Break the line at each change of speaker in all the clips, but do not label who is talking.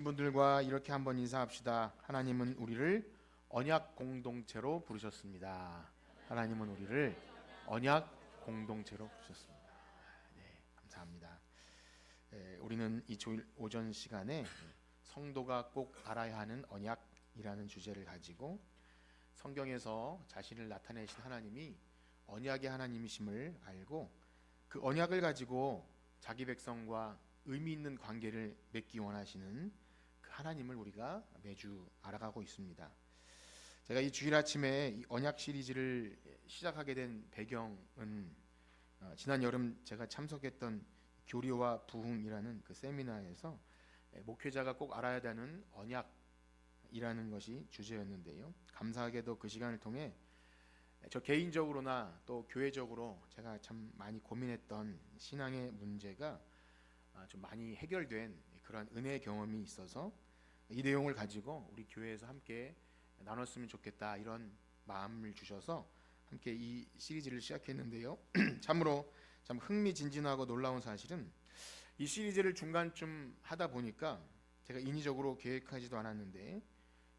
분들과 이렇게 한번 인사합시다. 하나님은 우리를 언약 공동체로 부르셨습니다. 하나님은 우리를 언약 공동체로 부르셨습니다. 네, 감사합니다. 우리는 이 주일 오전 시간에 성도가 꼭 알아야 하는 언약이라는 주제를 가지고 성경에서 자신을 나타내신 하나님이 언약의 하나님이심을 알고 그 언약을 가지고 자기 백성과 의미 있는 관계를 맺기 원하시는 그 하나님을 우리가 매주 알아가고 있습니다. 제가 이 주일 아침에 이 언약 시리즈를 시작하게 된 배경은 지난 여름 제가 참석했던 교류와 부흥이라는 그 세미나에서 목회자가 꼭 알아야 되는 언약이라는 것이 주제였는데요. 감사하게도 그 시간을 통해 저 개인적으로나 또 교회적으로 제가 참 많이 고민했던 신앙의 문제가 좀 많이 해결된 그런 은혜의 경험이 있어서 이 내용을 가지고 우리 교회에서 함께 나눴으면 좋겠다 이런 마음을 주셔서 함께 이 시리즈를 시작했는데요. 참으로 참 흥미진진하고 놀라운 사실은 이 시리즈를 중간쯤 하다 보니까 제가 인위적으로 계획하지도 않았는데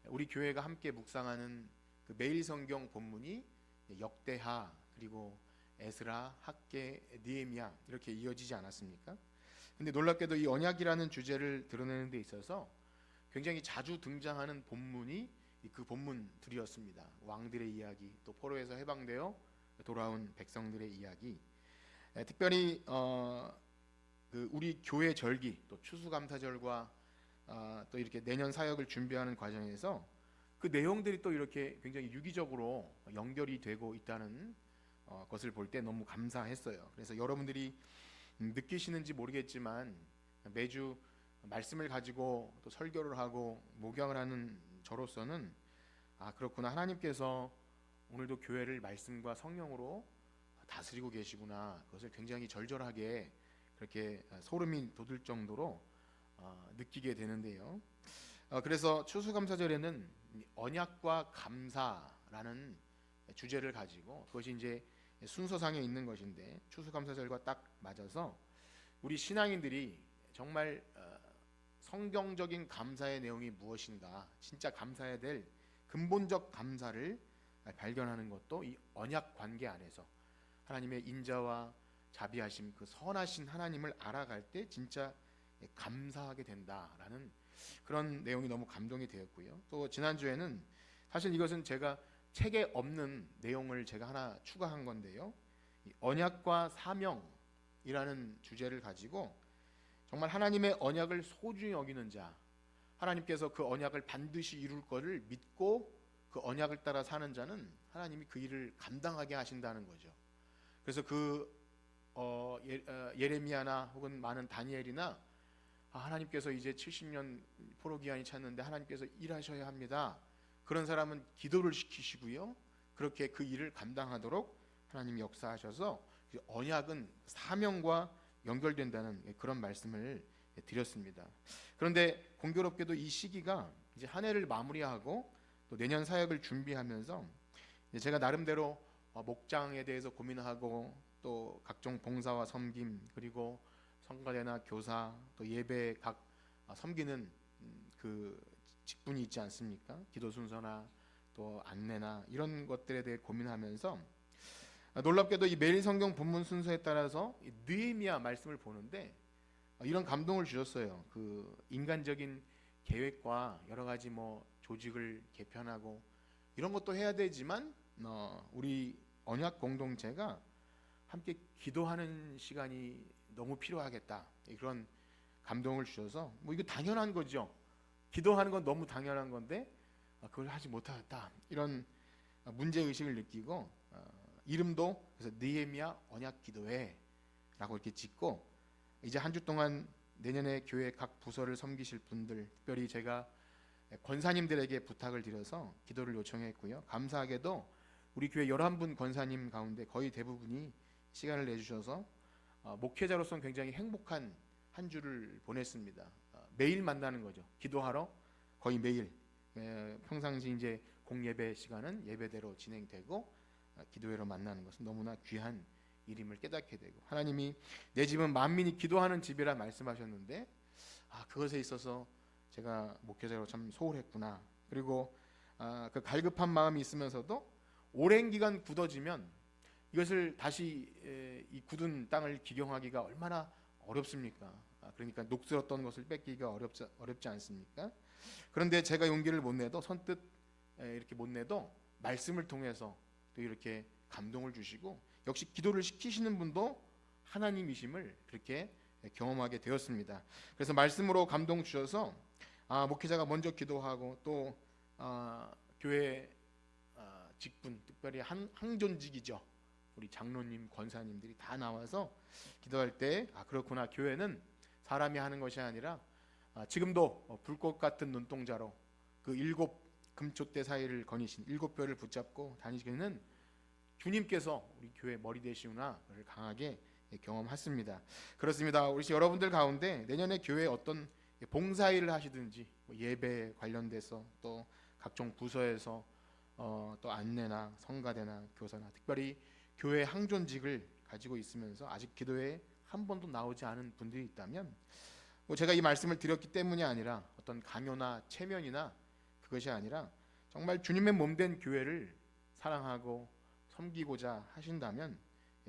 우리 교회가 함께 묵상하는 그 매일 성경 본문이 역대하 그리고 에스라, 학개, 느헤미야 이렇게 이어지지 않았습니까? 근데 놀랍게도 이 언약이라는 주제를 드러내는 데 있어서 굉장히 자주 등장하는 본문이 그 본문들이었습니다. 왕들의 이야기, 또 포로에서 해방되어 돌아온 백성들의 이야기. 특별히 그 우리 교회 절기, 또 추수감사절과 또 이렇게 내년 사역을 준비하는 과정에서 그 내용들이 또 이렇게 굉장히 유기적으로 연결이 되고 있다는 것을 볼 때 너무 감사했어요. 그래서 여러분들이 느끼시는지 모르겠지만 매주 말씀을 가지고 또 설교를 하고 목양을 하는 저로서는 그렇구나, 하나님께서 오늘도 교회를 말씀과 성령으로 다스리고 계시구나, 그것을 굉장히 절절하게 그렇게 소름이 돋을 정도로 느끼게 되는데요. 그래서 추수감사절에는 언약과 감사라는 주제를 가지고, 그것이 이제 순서상에 있는 것인데 추수감사절과 딱 맞아서 우리 신앙인들이 정말 성경적인 감사의 내용이 무엇인가, 진짜 감사해야 될 근본적 감사를 발견하는 것도 이 언약 관계 안에서 하나님의 인자와 자비하심, 그 선하신 하나님을 알아갈 때 진짜 감사하게 된다라는 그런 내용이 너무 감동이 되었고요. 또 지난주에는 사실 이것은 제가 책에 없는 내용을 제가 하나 추가한 건데요. 이 언약과 사명이라는 주제를 가지고 정말 하나님의 언약을 소중히 여기는 자, 하나님께서 그 언약을 반드시 이룰 것을 믿고 그 언약을 따라 사는 자는 하나님이 그 일을 감당하게 하신다는 거죠. 그래서 예레미야나 혹은 많은 다니엘이나 하나님께서 이제 70년 포로 기한이 찼는데 하나님께서 일하셔야 합니다. 그런 사람은 기도를 시키시고요. 그렇게 그 일을 감당하도록 하나님이 역사하셔서 언약은 사명과 연결된다는 그런 말씀을 드렸습니다. 그런데 공교롭게도 이 시기가 이제 한 해를 마무리하고 또 내년 사역을 준비하면서 제가 나름대로 목장에 대해서 고민하고 또 각종 봉사와 섬김, 그리고 성가대나 교사, 또 예배 각 섬기는 그 직분이 있지 않습니까? 기도 순서나 또 안내나 이런 것들에 대해 고민하면서 놀랍게도 이 매일 성경 본문 순서에 따라서 느헤미야 말씀을 보는데 이런 감동을 주셨어요. 그 인간적인 계획과 여러 가지 뭐 조직을 개편하고 이런 것도 해야 되지만 우리 언약 공동체가 함께 기도하는 시간이 너무 필요하겠다, 그런 감동을 주셔서 뭐 이거 당연한 거죠. 기도하는 건 너무 당연한 건데 그걸 하지 못하겠다, 이런 문제의식을 느끼고 이름도 그래서 느헤미야 언약 기도회라고 이렇게 짓고 이제 한 주 동안 내년에 교회 각 부서를 섬기실 분들, 특별히 제가 권사님들에게 부탁을 드려서 기도를 요청했고요. 감사하게도 우리 교회 11분 권사님 가운데 거의 대부분이 시간을 내주셔서 목회자로서는 굉장히 행복한 한 주를 보냈습니다. 매일 만나는 거죠. 기도하러 거의 매일. 평상시 이제 공예배 시간은 예배대로 진행되고 기도회로 만나는 것은 너무나 귀한 일임을 깨닫게 되고, 하나님이 내 집은 만민이 기도하는 집이라 말씀하셨는데 그것에 있어서 제가 목회자로 참 소홀했구나. 그리고 그 갈급한 마음이 있으면서도 오랜 기간 굳어지면 이것을 다시 이 굳은 땅을 기경하기가 얼마나 어렵습니까? 그러니까 녹슬었던 것을 뺏기기가 어렵지 않습니까? 그런데 제가 용기를 못 내도 선뜻 이렇게 못 내도 말씀을 통해서 또 이렇게 감동을 주시고 역시 기도를 시키시는 분도 하나님이심을 그렇게 경험하게 되었습니다. 그래서 말씀으로 감동 주셔서 목회자가 먼저 기도하고 또 교회 직분 특별히 항존직이죠. 우리 장로님, 권사님들이 다 나와서 기도할 때 그렇구나. 교회는 사람이 하는 것이 아니라 지금도 불꽃 같은 눈동자로 그 7 금촛대 사이를 거니신 7뼈를 붙잡고 다니시는 주님께서 우리 교회 머리 되시구나를 강하게 경험했습니다. 그렇습니다. 우리 여러분들 가운데 내년에 교회에 어떤 봉사일을 하시든지 예배 관련돼서 또 각종 부서에서 또 안내나 성가대나 교사나 특별히 교회 항존직을 가지고 있으면서 아직 기도에 한 번도 나오지 않은 분들이 있다면 제가 이 말씀을 드렸기 때문이 아니라 어떤 강요나 체면이나 그것이 아니라 정말 주님의 몸된 교회를 사랑하고 섬기고자 하신다면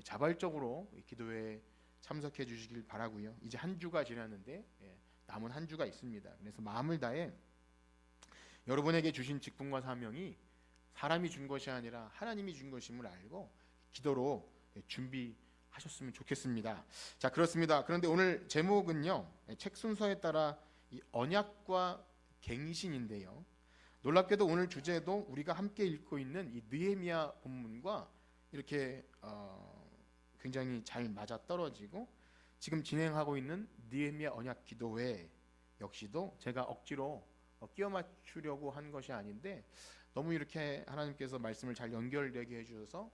자발적으로 기도회에 참석해 주시길 바라고요. 이제 한 주가 지났는데 남은 한 주가 있습니다. 그래서 마음을 다해 여러분에게 주신 직분과 사명이 사람이 준 것이 아니라 하나님이 준 것임을 알고 기도로 준비하셨으면 좋겠습니다. 자, 그렇습니다. 그런데 오늘 제목은요, 책 순서에 따라 이 언약과 갱신인데요. 놀랍게도 오늘 주제도 우리가 함께 읽고 있는 이 느헤미야 본문과 이렇게 굉장히 잘 맞아 떨어지고 지금 진행하고 있는 느헤미야 언약 기도회 역시도 제가 억지로 끼워 맞추려고 한 것이 아닌데 너무 이렇게 하나님께서 말씀을 잘 연결되게 해주셔서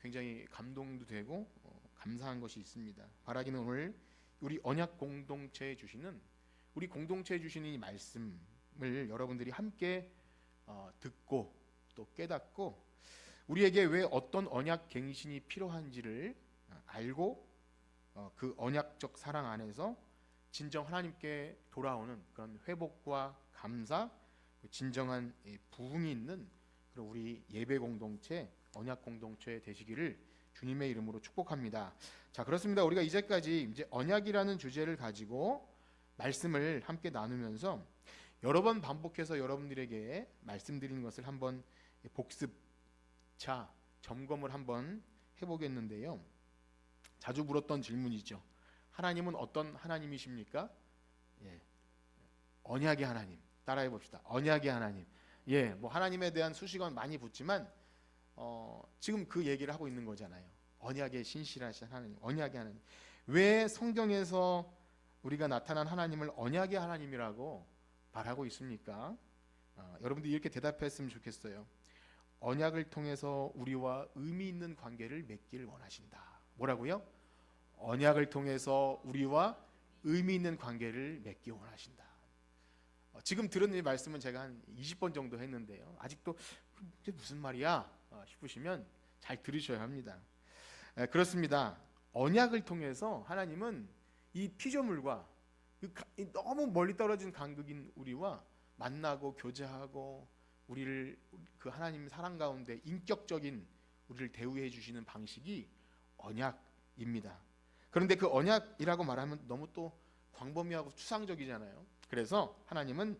굉장히 감동도 되고 감사한 것이 있습니다. 바라기는 오늘 우리 언약 공동체에 주시는 우리 공동체에 주시는 이 말씀을 여러분들이 함께 듣고 또 깨닫고 우리에게 왜 어떤 언약 갱신이 필요한지를 알고 그 언약적 사랑 안에서 진정 하나님께 돌아오는 그런 회복과 감사, 진정한 부흥이 있는 그런 우리 예배 공동체, 언약 공동체 되시기를 주님의 이름으로 축복합니다. 자, 그렇습니다. 우리가 이제까지 이제 언약이라는 주제를 가지고 말씀을 함께 나누면서 여러 번 반복해서 여러분들에게 말씀드린 것을 한번 복습차 점검을 한번 해보겠는데요. 자주 물었던 질문이죠. 하나님은 어떤 하나님이십니까? 언약의 하나님. 따라해 봅시다. 언약의 하나님. 뭐 하나님에 대한 수식어는 많이 붙지만 지금 그 얘기를 하고 있는 거잖아요. 언약의 신실하신 하나님, 언약의 하나님. 왜 성경에서 우리가 나타난 하나님을 언약의 하나님이라고 말하고 있습니까? 여러분들이 이렇게 대답했으면 좋겠어요. 언약을 통해서 우리와 의미 있는 관계를 맺기를 원하신다. 뭐라고요? 언약을 통해서 우리와 의미 있는 관계를 맺기 원하신다. 지금 들은 이 말씀은 제가 한 20번 정도 했는데요. 아직도 이게 무슨 말이야 싶으시면 잘 들으셔야 합니다. 그렇습니다. 언약을 통해서 하나님은 이 피조물과 너무 멀리 떨어진 간극인 우리와 만나고 교제하고 우리를 그 하나님 사랑 가운데 인격적인 우리를 대우해 주시는 방식이 언약입니다. 그런데 그 언약이라고 말하면 너무 또 광범위하고 추상적이잖아요. 그래서 하나님은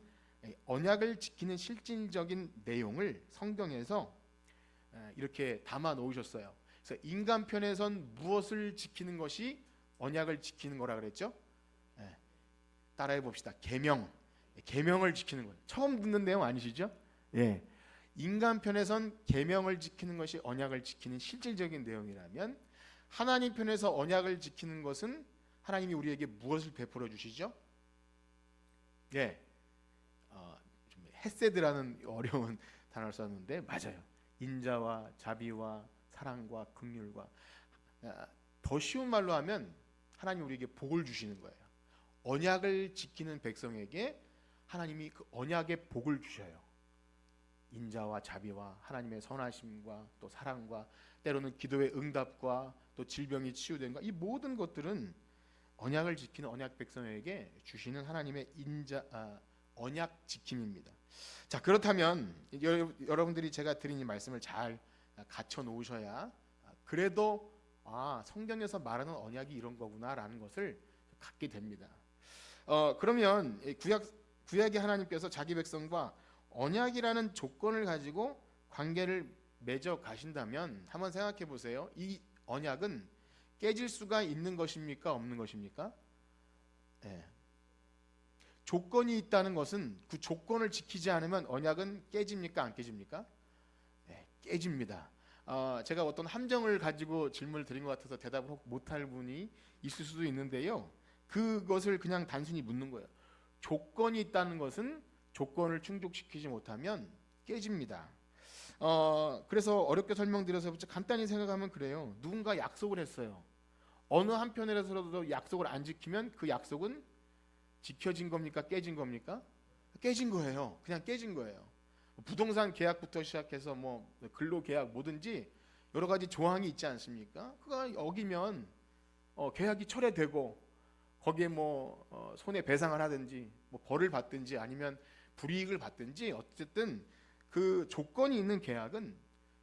언약을 지키는 실질적인 내용을 성경에서 이렇게 담아 놓으셨어요. 그래서 인간 편에선 무엇을 지키는 것이 언약을 지키는 거라 그랬죠? 따라해 봅시다. 계명을 지키는 거예요. 처음 듣는 내용 아니시죠? 인간 편에선 계명을 지키는 것이 언약을 지키는 실질적인 내용이라면 하나님 편에서 언약을 지키는 것은 하나님이 우리에게 무엇을 베풀어 주시죠? 좀 헤세드라는 어려운 단어를 썼는데 맞아요. 인자와 자비와 사랑과 긍휼과 더 쉬운 말로 하면 하나님 우리에게 복을 주시는 거예요. 언약을 지키는 백성에게 하나님이 그 언약의 복을 주셔요. 인자와 자비와 하나님의 선하심과 또 사랑과 때로는 기도의 응답과 또 질병이 치유된과 이 모든 것들은 언약을 지키는 언약 백성에게 주시는 하나님의 언약 지킴입니다. 자, 그렇다면 여러분들이 제가 드린 이 말씀을 잘 갖춰 놓으셔야 그래도 성경에서 말하는 언약이 이런 거구나라는 것을 갖게 됩니다. 그러면 구약의 하나님께서 자기 백성과 언약이라는 조건을 가지고 관계를 맺어 가신다면 한번 생각해 보세요. 이 언약은 깨질 수가 있는 것입니까? 없는 것입니까? 네. 조건이 있다는 것은 그 조건을 지키지 않으면 언약은 깨집니까? 안 깨집니까? 네, 깨집니다. 제가 어떤 함정을 가지고 질문을 드린 것 같아서 대답을 못할 분이 있을 수도 있는데요. 그것을 그냥 단순히 묻는 거예요. 조건이 있다는 것은 조건을 충족시키지 못하면 깨집니다. 그래서 어렵게 설명드려서 간단히 생각하면 그래요. 누군가 약속을 했어요. 어느 한편에서도 약속을 안 지키면 그 약속은 지켜진 겁니까? 깨진 겁니까? 깨진 거예요. 그냥 깨진 거예요. 부동산 계약부터 시작해서 뭐 근로 계약 뭐든지 여러 가지 조항이 있지 않습니까? 그거 어기면 계약이 철회되고 거기에 뭐 손해배상을 하든지 뭐 벌을 받든지 아니면 불이익을 받든지 어쨌든 그 조건이 있는 계약은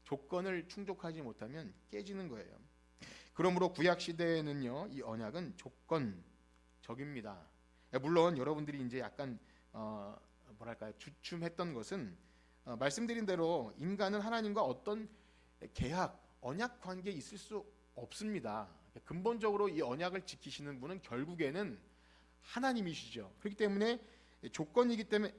조건을 충족하지 못하면 깨지는 거예요. 그러므로 구약 시대에는요, 이 언약은 조건적입니다. 물론 여러분들이 이제 약간 뭐랄까요, 주춤했던 것은 말씀드린 대로 인간은 하나님과 어떤 계약, 언약 관계에 있을 수 없습니다. 근본적으로 이 언약을 지키시는 분은 결국에는 하나님이시죠. 그렇기 때문에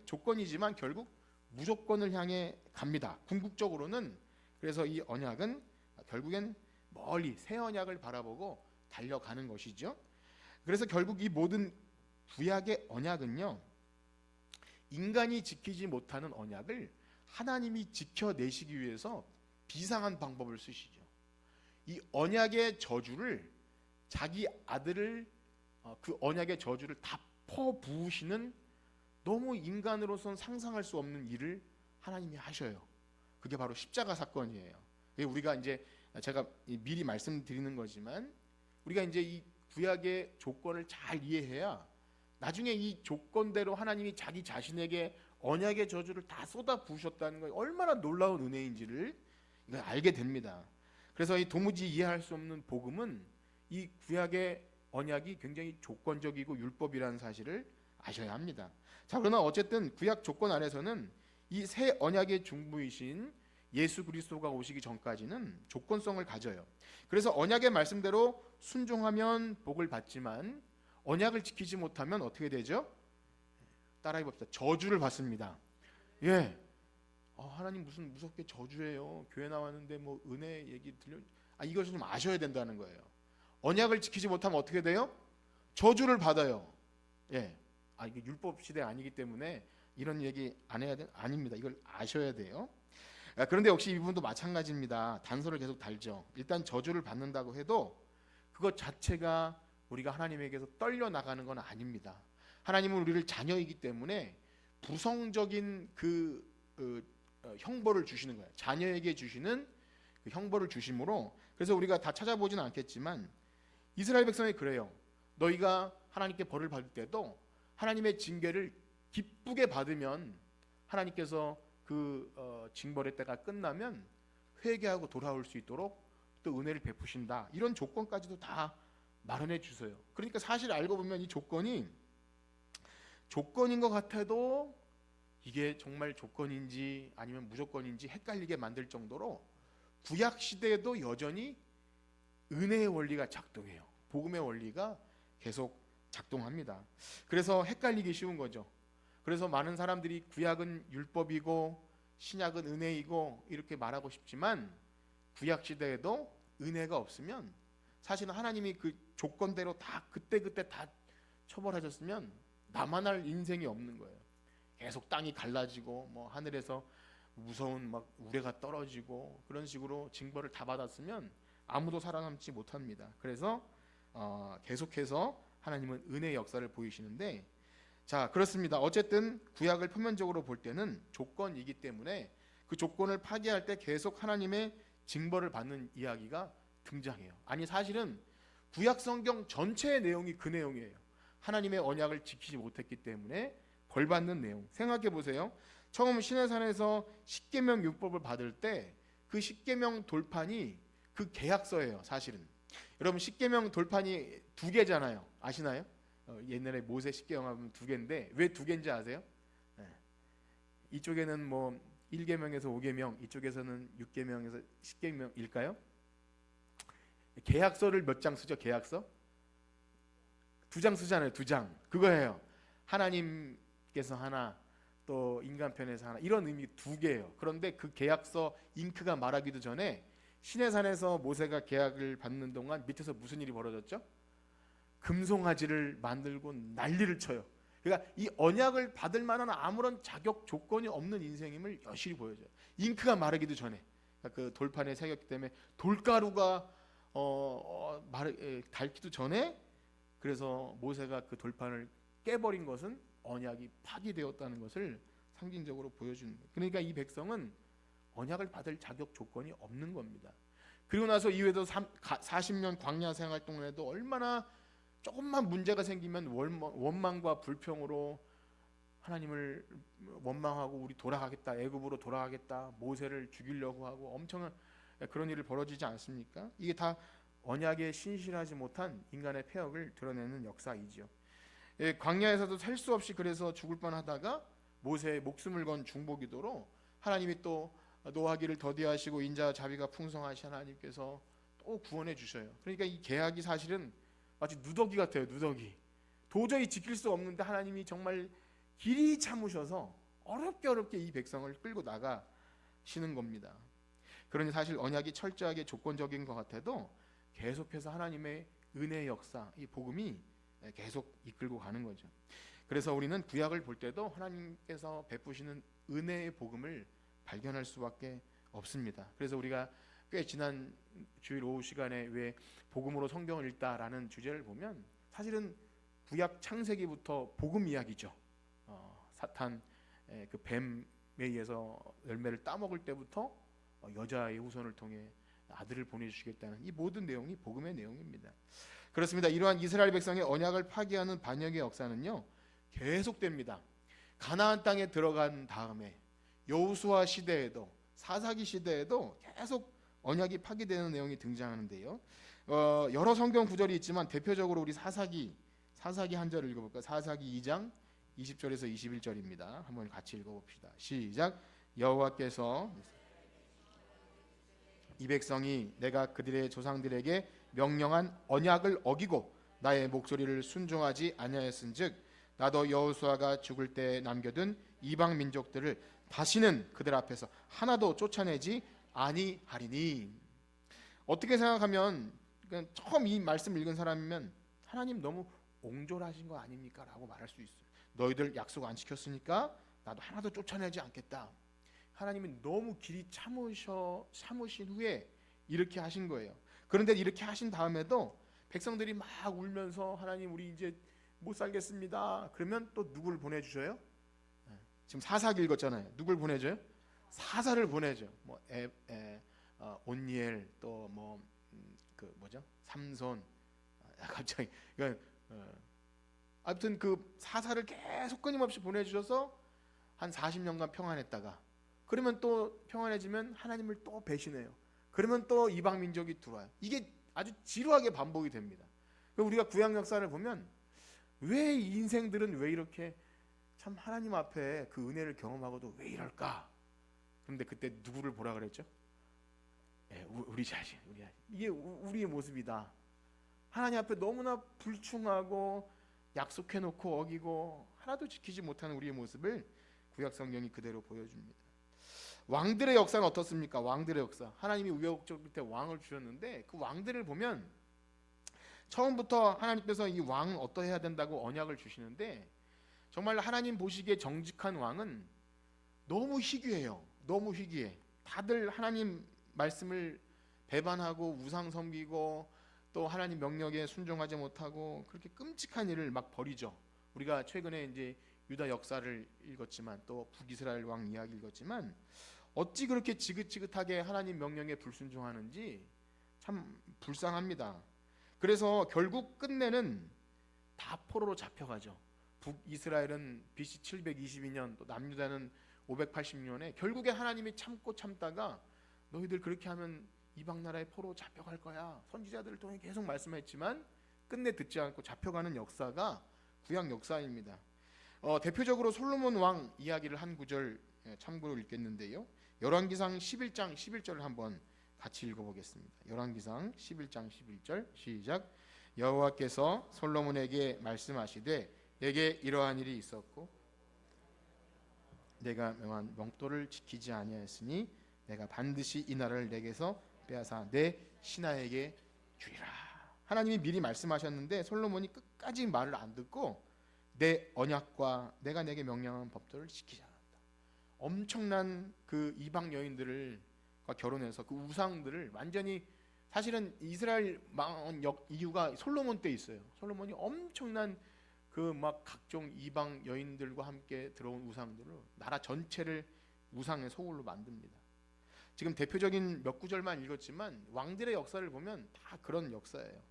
조건이지만 결국 무조건을 향해 갑니다. 궁극적으로는 그래서 이 언약은 결국엔 멀리 새 언약을 바라보고 달려가는 것이죠. 그래서 결국 이 모든 구약의 언약은요, 인간이 지키지 못하는 언약을 하나님이 지켜내시기 위해서 비상한 방법을 쓰시죠. 이 언약의 저주를 자기 아들을 그 언약의 저주를 다 퍼부으시는 너무 인간으로선 상상할 수 없는 일을 하나님이 하셔요. 그게 바로 십자가 사건이에요. 우리가 이제 제가 미리 말씀드리는 거지만 우리가 이제 이 구약의 조건을 잘 이해해야 나중에 이 조건대로 하나님이 자기 자신에게 언약의 저주를 다 쏟아 부으셨다는 거 얼마나 놀라운 은혜인지를 이걸 알게 됩니다. 그래서 이 도무지 이해할 수 없는 복음은 이 구약의 언약이 굉장히 조건적이고 율법이라는 사실을 아셔야 합니다. 자, 그러나 어쨌든 구약 조건 안에서는 이 새 언약의 중부이신 예수 그리스도가 오시기 전까지는 조건성을 가져요. 그래서 언약의 말씀대로 순종하면 복을 받지만 언약을 지키지 못하면 어떻게 되죠? 따라해 봅시다. 저주를 받습니다. 예. 하나님 무슨 무섭게 저주해요. 교회 나왔는데 뭐 은혜 얘기 들려. 이걸 좀 아셔야 된다는 거예요. 언약을 지키지 못하면 어떻게 돼요? 저주를 받아요. 예. 이게 율법 시대 아니기 때문에 이런 얘기 안 해야 돼? 아닙니다. 이걸 아셔야 돼요. 그런데 역시 이분도 마찬가지입니다. 단서를 계속 달죠. 일단 저주를 받는다고 해도 그것 자체가 우리가 하나님에게서 떨려 나가는 건 아닙니다. 하나님은 우리를 자녀이기 때문에 부성적인 그 형벌을 주시는 거예요. 자녀에게 주시는 그 형벌을 주심으로. 그래서 우리가 다 찾아보지는 않겠지만 이스라엘 백성이 그래요. 너희가 하나님께 벌을 받을 때도 하나님의 징계를 기쁘게 받으면 하나님께서 그 징벌의 때가 끝나면 회개하고 돌아올 수 있도록 또 은혜를 베푸신다. 이런 조건까지도 다 마련해 주세요. 그러니까 사실 알고 보면 이 조건이 조건인 것 같아도 이게 정말 조건인지 아니면 무조건인지 헷갈리게 만들 정도로 구약 시대에도 여전히 은혜의 원리가 작동해요. 복음의 원리가 계속 작동합니다. 그래서 헷갈리기 쉬운 거죠. 그래서 많은 사람들이 구약은 율법이고 신약은 은혜이고 이렇게 말하고 싶지만 구약 시대에도 은혜가 없으면 사실은 하나님이 그 조건대로 다 그때그때 다 처벌하셨으면 나만 할 인생이 없는 거예요. 계속 땅이 갈라지고 뭐 하늘에서 무서운 막 우레가 떨어지고 그런 식으로 징벌을 다 받았으면 아무도 살아남지 못합니다. 그래서 계속해서 하나님은 은혜의 역사를 보이시는데, 자, 그렇습니다. 어쨌든 구약을 표면적으로 볼 때는 조건이기 때문에 그 조건을 파기할 때 계속 하나님의 징벌을 받는 이야기가 등장해요. 아니 사실은 구약 성경 전체의 내용이 그 내용이에요. 하나님의 언약을 지키지 못했기 때문에 벌 받는 내용. 생각해 보세요. 처음 시내산에서 십계명 율법을 받을 때 그 십계명 돌판이 그 계약서예요. 사실은 여러분 십계명 돌판이 두 개잖아요. 아시나요? 옛날에 모세 십계명 하면 두 개인데 왜 두 개인지 아세요? 네. 이쪽에는 뭐 1계명에서 5계명, 이쪽에서는 6계명에서 10계명일까요? 계약서를 몇 장 쓰죠? 계약서? 두 장 쓰잖아요. 두 장. 그거예요. 하나님께서 하나, 또 인간 편에서 하나, 이런 의미 두 개예요. 그런데 그 계약서 잉크가 말하기도 전에 시내산에서 모세가 계약을 받는 동안 밑에서 무슨 일이 벌어졌죠? 금송아지를 만들고 난리를 쳐요. 그러니까 이 언약을 받을 만한 아무런 자격 조건이 없는 인생임을 여실히 보여줘요. 잉크가 마르기도 전에, 그러니까 그 돌판에 새겼기 때문에 돌가루가 닳기도 전에, 그래서 모세가 그 돌판을 깨버린 것은 언약이 파기되었다는 것을 상징적으로 보여주는 거예요. 그러니까 이 백성은 언약을 받을 자격 조건이 없는 겁니다. 그리고 나서 이후에도 40년 광야 생활 동안에도 얼마나 조금만 문제가 생기면 원망과 불평으로 하나님을 원망하고 우리 돌아가겠다, 애굽으로 돌아가겠다, 모세를 죽이려고 하고 엄청난 그런 일이 벌어지지 않습니까? 이게 다 언약에 신실하지 못한 인간의 폐역을 드러내는 역사이지요. 광야에서도 살 수 없이 그래서 죽을 뻔하다가 모세의 목숨을 건 중보기도로 하나님이 또 노하기를 더디하시고 인자와 자비가 풍성하신 하나님께서 또 구원해 주셔요. 그러니까 이 계약이 사실은 마치 누더기 같아요. 누더기. 도저히 지킬 수 없는데 하나님이 정말 길이 참으셔서 어렵게 이 백성을 끌고 나가시는 겁니다. 그러니 사실 언약이 철저하게 조건적인 것 같아도 계속해서 하나님의 은혜의 역사, 이 복음이 계속 이끌고 가는 거죠. 그래서 우리는 구약을 볼 때도 하나님께서 베푸시는 은혜의 복음을 발견할 수밖에 없습니다. 그래서 우리가 꽤 지난 주일 오후 시간에 왜 복음으로 성경을 읽다라는 주제를 보면 사실은 구약 창세기부터 복음 이야기죠. 사탄 그 뱀에 의해서 열매를 따먹을 때부터 여자의 후손을 통해 아들을 보내주시겠다는 이 모든 내용이 복음의 내용입니다. 그렇습니다. 이러한 이스라엘 백성의 언약을 파기하는 반역의 역사는요 계속됩니다. 가나안 땅에 들어간 다음에 여호수아 시대에도, 사사기 시대에도 계속 언약이 파기되는 내용이 등장하는데요. 여러 성경 구절이 있지만 대표적으로 우리 사사기 한 절을 읽어볼까요? 사사기 2장 20절에서 21절입니다. 한번 같이 읽어봅시다. 시작. 여호와께서 이 백성이 내가 그들의 조상들에게 명령한 언약을 어기고 나의 목소리를 순종하지 아니하였은즉 나도 여호수아가 죽을 때 남겨둔 이방 민족들을 다시는 그들 앞에서 하나도 쫓아내지 아니하리니. 어떻게 생각하면 처음 이 말씀 읽은 사람이면 하나님 너무 옹졸하신 거 아닙니까? 라고 말할 수 있어요. 너희들 약속 안 지켰으니까 나도 하나도 쫓아내지 않겠다. 하나님이 너무 길이 참으신 후에 이렇게 하신 거예요. 그런데 이렇게 하신 다음에도 백성들이 막 울면서 하나님 우리 이제 못 살겠습니다. 그러면 또 누굴 보내주셔요? 지금 사사기 읽었잖아요. 누굴 보내줘요? 사사를 보내죠. 뭐 온니엘 또 뭐 그 뭐죠? 삼손. 갑자기 아무튼 그 사사를 계속 끊임없이 보내주셔서 한 40년간 평안했다가 그러면 또 평안해지면 하나님을 또 배신해요. 그러면 또 이방 민족이 들어와요. 이게 아주 지루하게 반복이 됩니다. 우리가 구약 역사를 보면 왜 이 인생들은 왜 이렇게 참 하나님 앞에 그 은혜를 경험하고도 왜 이럴까? 그런데 그때 누구를 보라 그랬죠? 우리 자신, 이게 우리의 모습이다. 하나님 앞에 너무나 불충하고 약속해놓고 어기고 하나도 지키지 못하는 우리의 모습을 구약 성경이 그대로 보여줍니다. 왕들의 역사는 어떻습니까? 왕들의 역사. 하나님이 우여곡절 끝에 왕을 주셨는데 그 왕들을 보면 처음부터 하나님께서 이 왕은 어떠해야 된다고 언약을 주시는데 정말 하나님 보시기에 정직한 왕은 너무 희귀해요. 너무 희귀해. 다들 하나님 말씀을 배반하고 우상 섬기고 또 하나님 명령에 순종하지 못하고 그렇게 끔찍한 일을 막 벌이죠. 우리가 최근에 이제 유다 역사를 읽었지만 또 북이스라엘 왕 이야기 읽었지만 어찌 그렇게 지긋지긋하게 하나님 명령에 불순종하는지 참 불쌍합니다. 그래서 결국 끝내는 다 포로로 잡혀가죠. 북이스라엘은 BC 722년, 또 남유다는 580년에 결국에 하나님이 참고 참다가 너희들 그렇게 하면 이방 나라의 포로 잡혀갈 거야. 선지자들을 통해 계속 말씀했지만 끝내 듣지 않고 잡혀가는 역사가 구약 역사입니다. 대표적으로 솔로몬 왕 이야기를 한 구절 참고로 읽겠는데요. 열왕기상 11장 11절을 한번 같이 읽어보겠습니다. 열왕기상 11장 11절 시작. 여호와께서 솔로몬에게 말씀하시되 내게 이러한 일이 있었고 내가 명한 명도를 지키지 아니하였으니 내가 반드시 이 나라를 내게서 빼앗아 내 신하에게 주리라. 하나님이 미리 말씀하셨는데 솔로몬이 끝까지 말을 안 듣고 내 언약과 내가 내게 명령한 법도를 지키지 않았다. 엄청난 그 이방 여인들과 결혼해서 그 우상들을 완전히, 사실은 이스라엘 망한 이유가 솔로몬 때 있어요. 솔로몬이 엄청난 그 막 각종 이방 여인들과 함께 들어온 우상들을 나라 전체를 우상의 소굴로 만듭니다. 지금 대표적인 몇 구절만 읽었지만 왕들의 역사를 보면 다 그런 역사예요.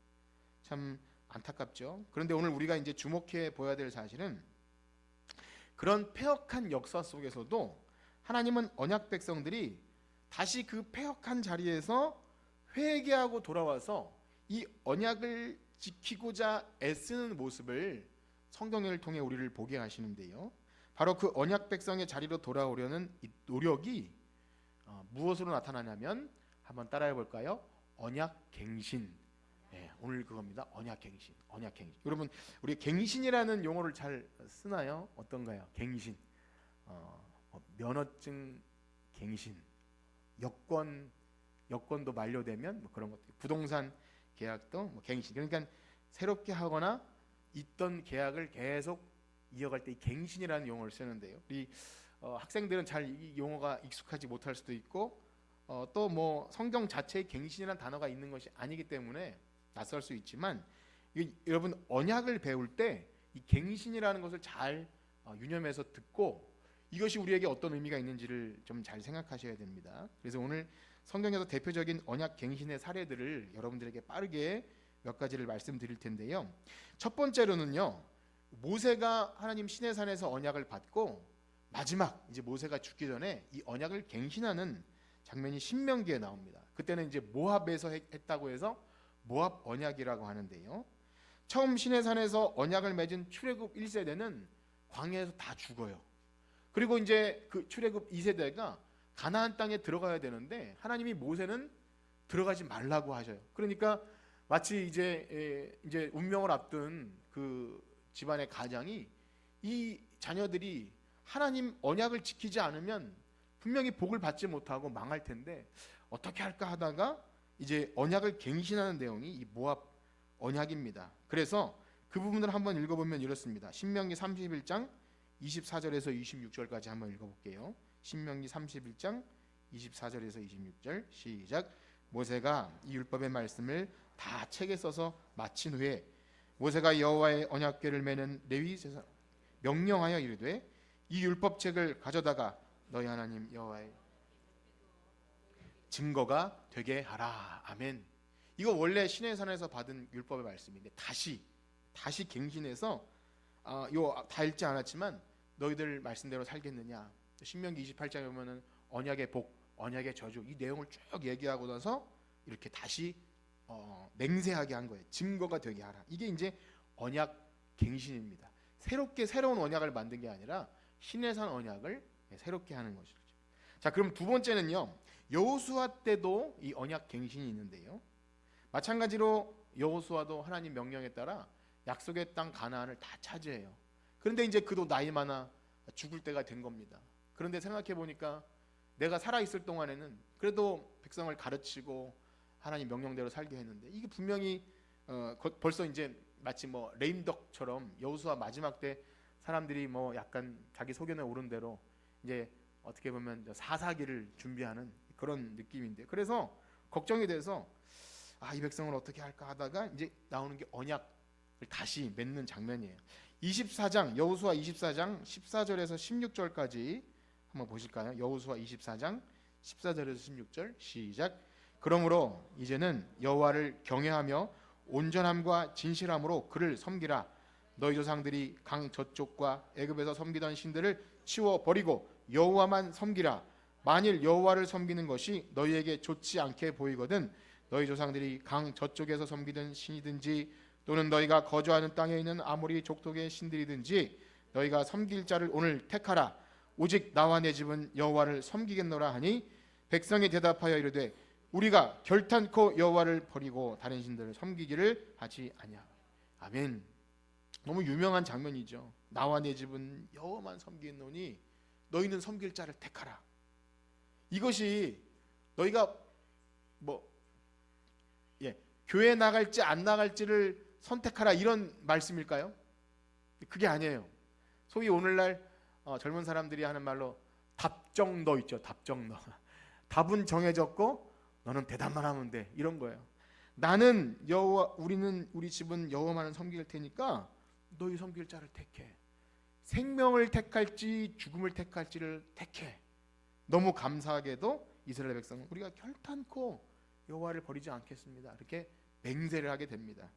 참 안타깝죠. 그런데 오늘 우리가 이제 주목해 보아야 될 사실은 그런 패역한 역사 속에서도 하나님은 언약 백성들이 다시 그 패역한 자리에서 회개하고 돌아와서 이 언약을 지키고자 애쓰는 모습을 성경을 통해 우리를 보게 하시는데요. 바로 그 언약 백성의 자리로 돌아오려는 이 노력이 무엇으로 나타나냐면 한번 따라해 볼까요? 언약 갱신. 오늘 그겁니다. 언약 갱신. 언약 갱신. 여러분, 우리 갱신이라는 용어를 잘 쓰나요? 어떤가요? 갱신. 면허증 갱신. 여권도 만료되면 뭐 그런 것들. 부동산 계약도 뭐 갱신. 그러니까 새롭게 하거나 있던 계약을 계속 이어갈 때 이 갱신이라는 용어를 쓰는데요. 우리 학생들은 잘 이 용어가 익숙하지 못할 수도 있고 또 뭐 성경 자체에 갱신이라는 단어가 있는 것이 아니기 때문에 낯설 수 있지만 여러분 언약을 배울 때 이 갱신이라는 것을 잘 유념해서 듣고 이것이 우리에게 어떤 의미가 있는지를 좀 잘 생각하셔야 됩니다. 그래서 오늘 성경에서 대표적인 언약 갱신의 사례들을 여러분들에게 빠르게 몇 가지를 말씀드릴 텐데요. 첫 번째로는요, 모세가 하나님 시내산에서 언약을 받고 마지막 이제 모세가 죽기 전에 이 언약을 갱신하는 장면이 신명기에 나옵니다. 그때는 이제 모압에서 했다고 해서 모압 언약이라고 하는데요. 처음 시내산에서 언약을 맺은 출애굽 1세대는 광야에서 다 죽어요. 그리고 이제 그 출애굽 2세대가 가나안 땅에 들어가야 되는데 하나님이 모세는 들어가지 말라고 하셔요. 그러니까 마치 이제 운명을 앞둔 그 집안의 가장이 이 자녀들이 하나님 언약을 지키지 않으면 분명히 복을 받지 못하고 망할 텐데 어떻게 할까 하다가 이제 언약을 갱신하는 내용이 이 모압 언약입니다. 그래서 그 부분을 한번 읽어보면 이렇습니다. 신명기 31장 24절에서 26절까지 한번 읽어볼게요. 신명기 31장 24절에서 26절 시작. 모세가 이 율법의 말씀을 다 책에 써서 마친 후에 모세가 여호와의 언약궤를 매는 레위 제사 명령하여 이르되 이 율법책을 가져다가 너희 하나님 여호와의 증거가 되게 하라. 아멘. 이거 원래 시내산에서 받은 율법의 말씀인데 다시 갱신해서 이거 다 읽지 않았지만 너희들 말씀대로 살겠느냐. 신명기 28장에 보면은 언약의 복, 언약의 저주 이 내용을 쭉 얘기하고 나서 이렇게 다시 맹세하게 한 거예요. 증거가 되게 하라. 이게 이제 언약 갱신입니다. 새로운 언약을 만든 게 아니라 시내산 언약을 새롭게 하는 것이죠. 자, 그럼 두 번째는요. 여호수아 때도 이 언약 갱신이 있는데요. 마찬가지로 여호수아도 하나님 명령에 따라 약속의 땅 가나안을 다 차지해요. 그런데 이제 그도 나이 많아 죽을 때가 된 겁니다. 그런데 생각해 보니까 내가 살아 있을 동안에는 그래도 백성을 가르치고 하나님 명령대로 살게 했는데 이게 분명히 벌써 이제 마치 뭐 레임덕처럼 여호수아 마지막 때 사람들이 뭐 약간 자기 소견에 오른 대로 이제 어떻게 보면 사사기를 준비하는 그런 느낌인데 그래서 걱정이 돼서 이 백성을 어떻게 할까 하다가 이제 나오는 게 언약을 다시 맺는 장면이에요. 24장 여호수아 24장 14절에서 16절까지 한번 보실까요? 여호수아 24장 14절에서 16절 시작. 그러므로 이제는 여호와를 경외하며 온전함과 진실함으로 그를 섬기라. 너희 조상들이 강 저쪽과 애굽에서 섬기던 신들을 치워 버리고 여호와만 섬기라. 만일 여호와를 섬기는 것이 너희에게 좋지 않게 보이거든 너희 조상들이 강 저쪽에서 섬기던 신이든지 또는 너희가 거주하는 땅에 있는 아모리 족속의 신들이든지 너희가 섬길 자를 오늘 택하라. 오직 나와 내 집은 여호와를 섬기겠노라 하니 백성이 대답하여 이르되 우리가 결탄코 여호와를 버리고 다른 신들을 섬기기를 하지 아니하. 아멘. 너무 유명한 장면이죠. 나와 내 집은 여호와만 섬기노니 너희는 섬길 자를 택하라. 이것이 너희가 교회 나갈지 안 나갈지를 선택하라 이런 말씀일까요? 그게 아니에요. 소위 오늘날 젊은 사람들이 하는 말로 답정너 있죠. 답정너. 답은 정해졌고 너는 대답만 하면 돼. 이런 거예요. 나는 여호와, 우리 집은 여호와만을 섬길 테니까 너희 섬길 자를 택해. 생명을 택할지 죽음을 택할지를 택해. 너무 감사하게도 이스라엘 백성은 우리가 결탄코 여호와를 버리지 않겠습니다. 이렇게 맹세를 하게 됩니다.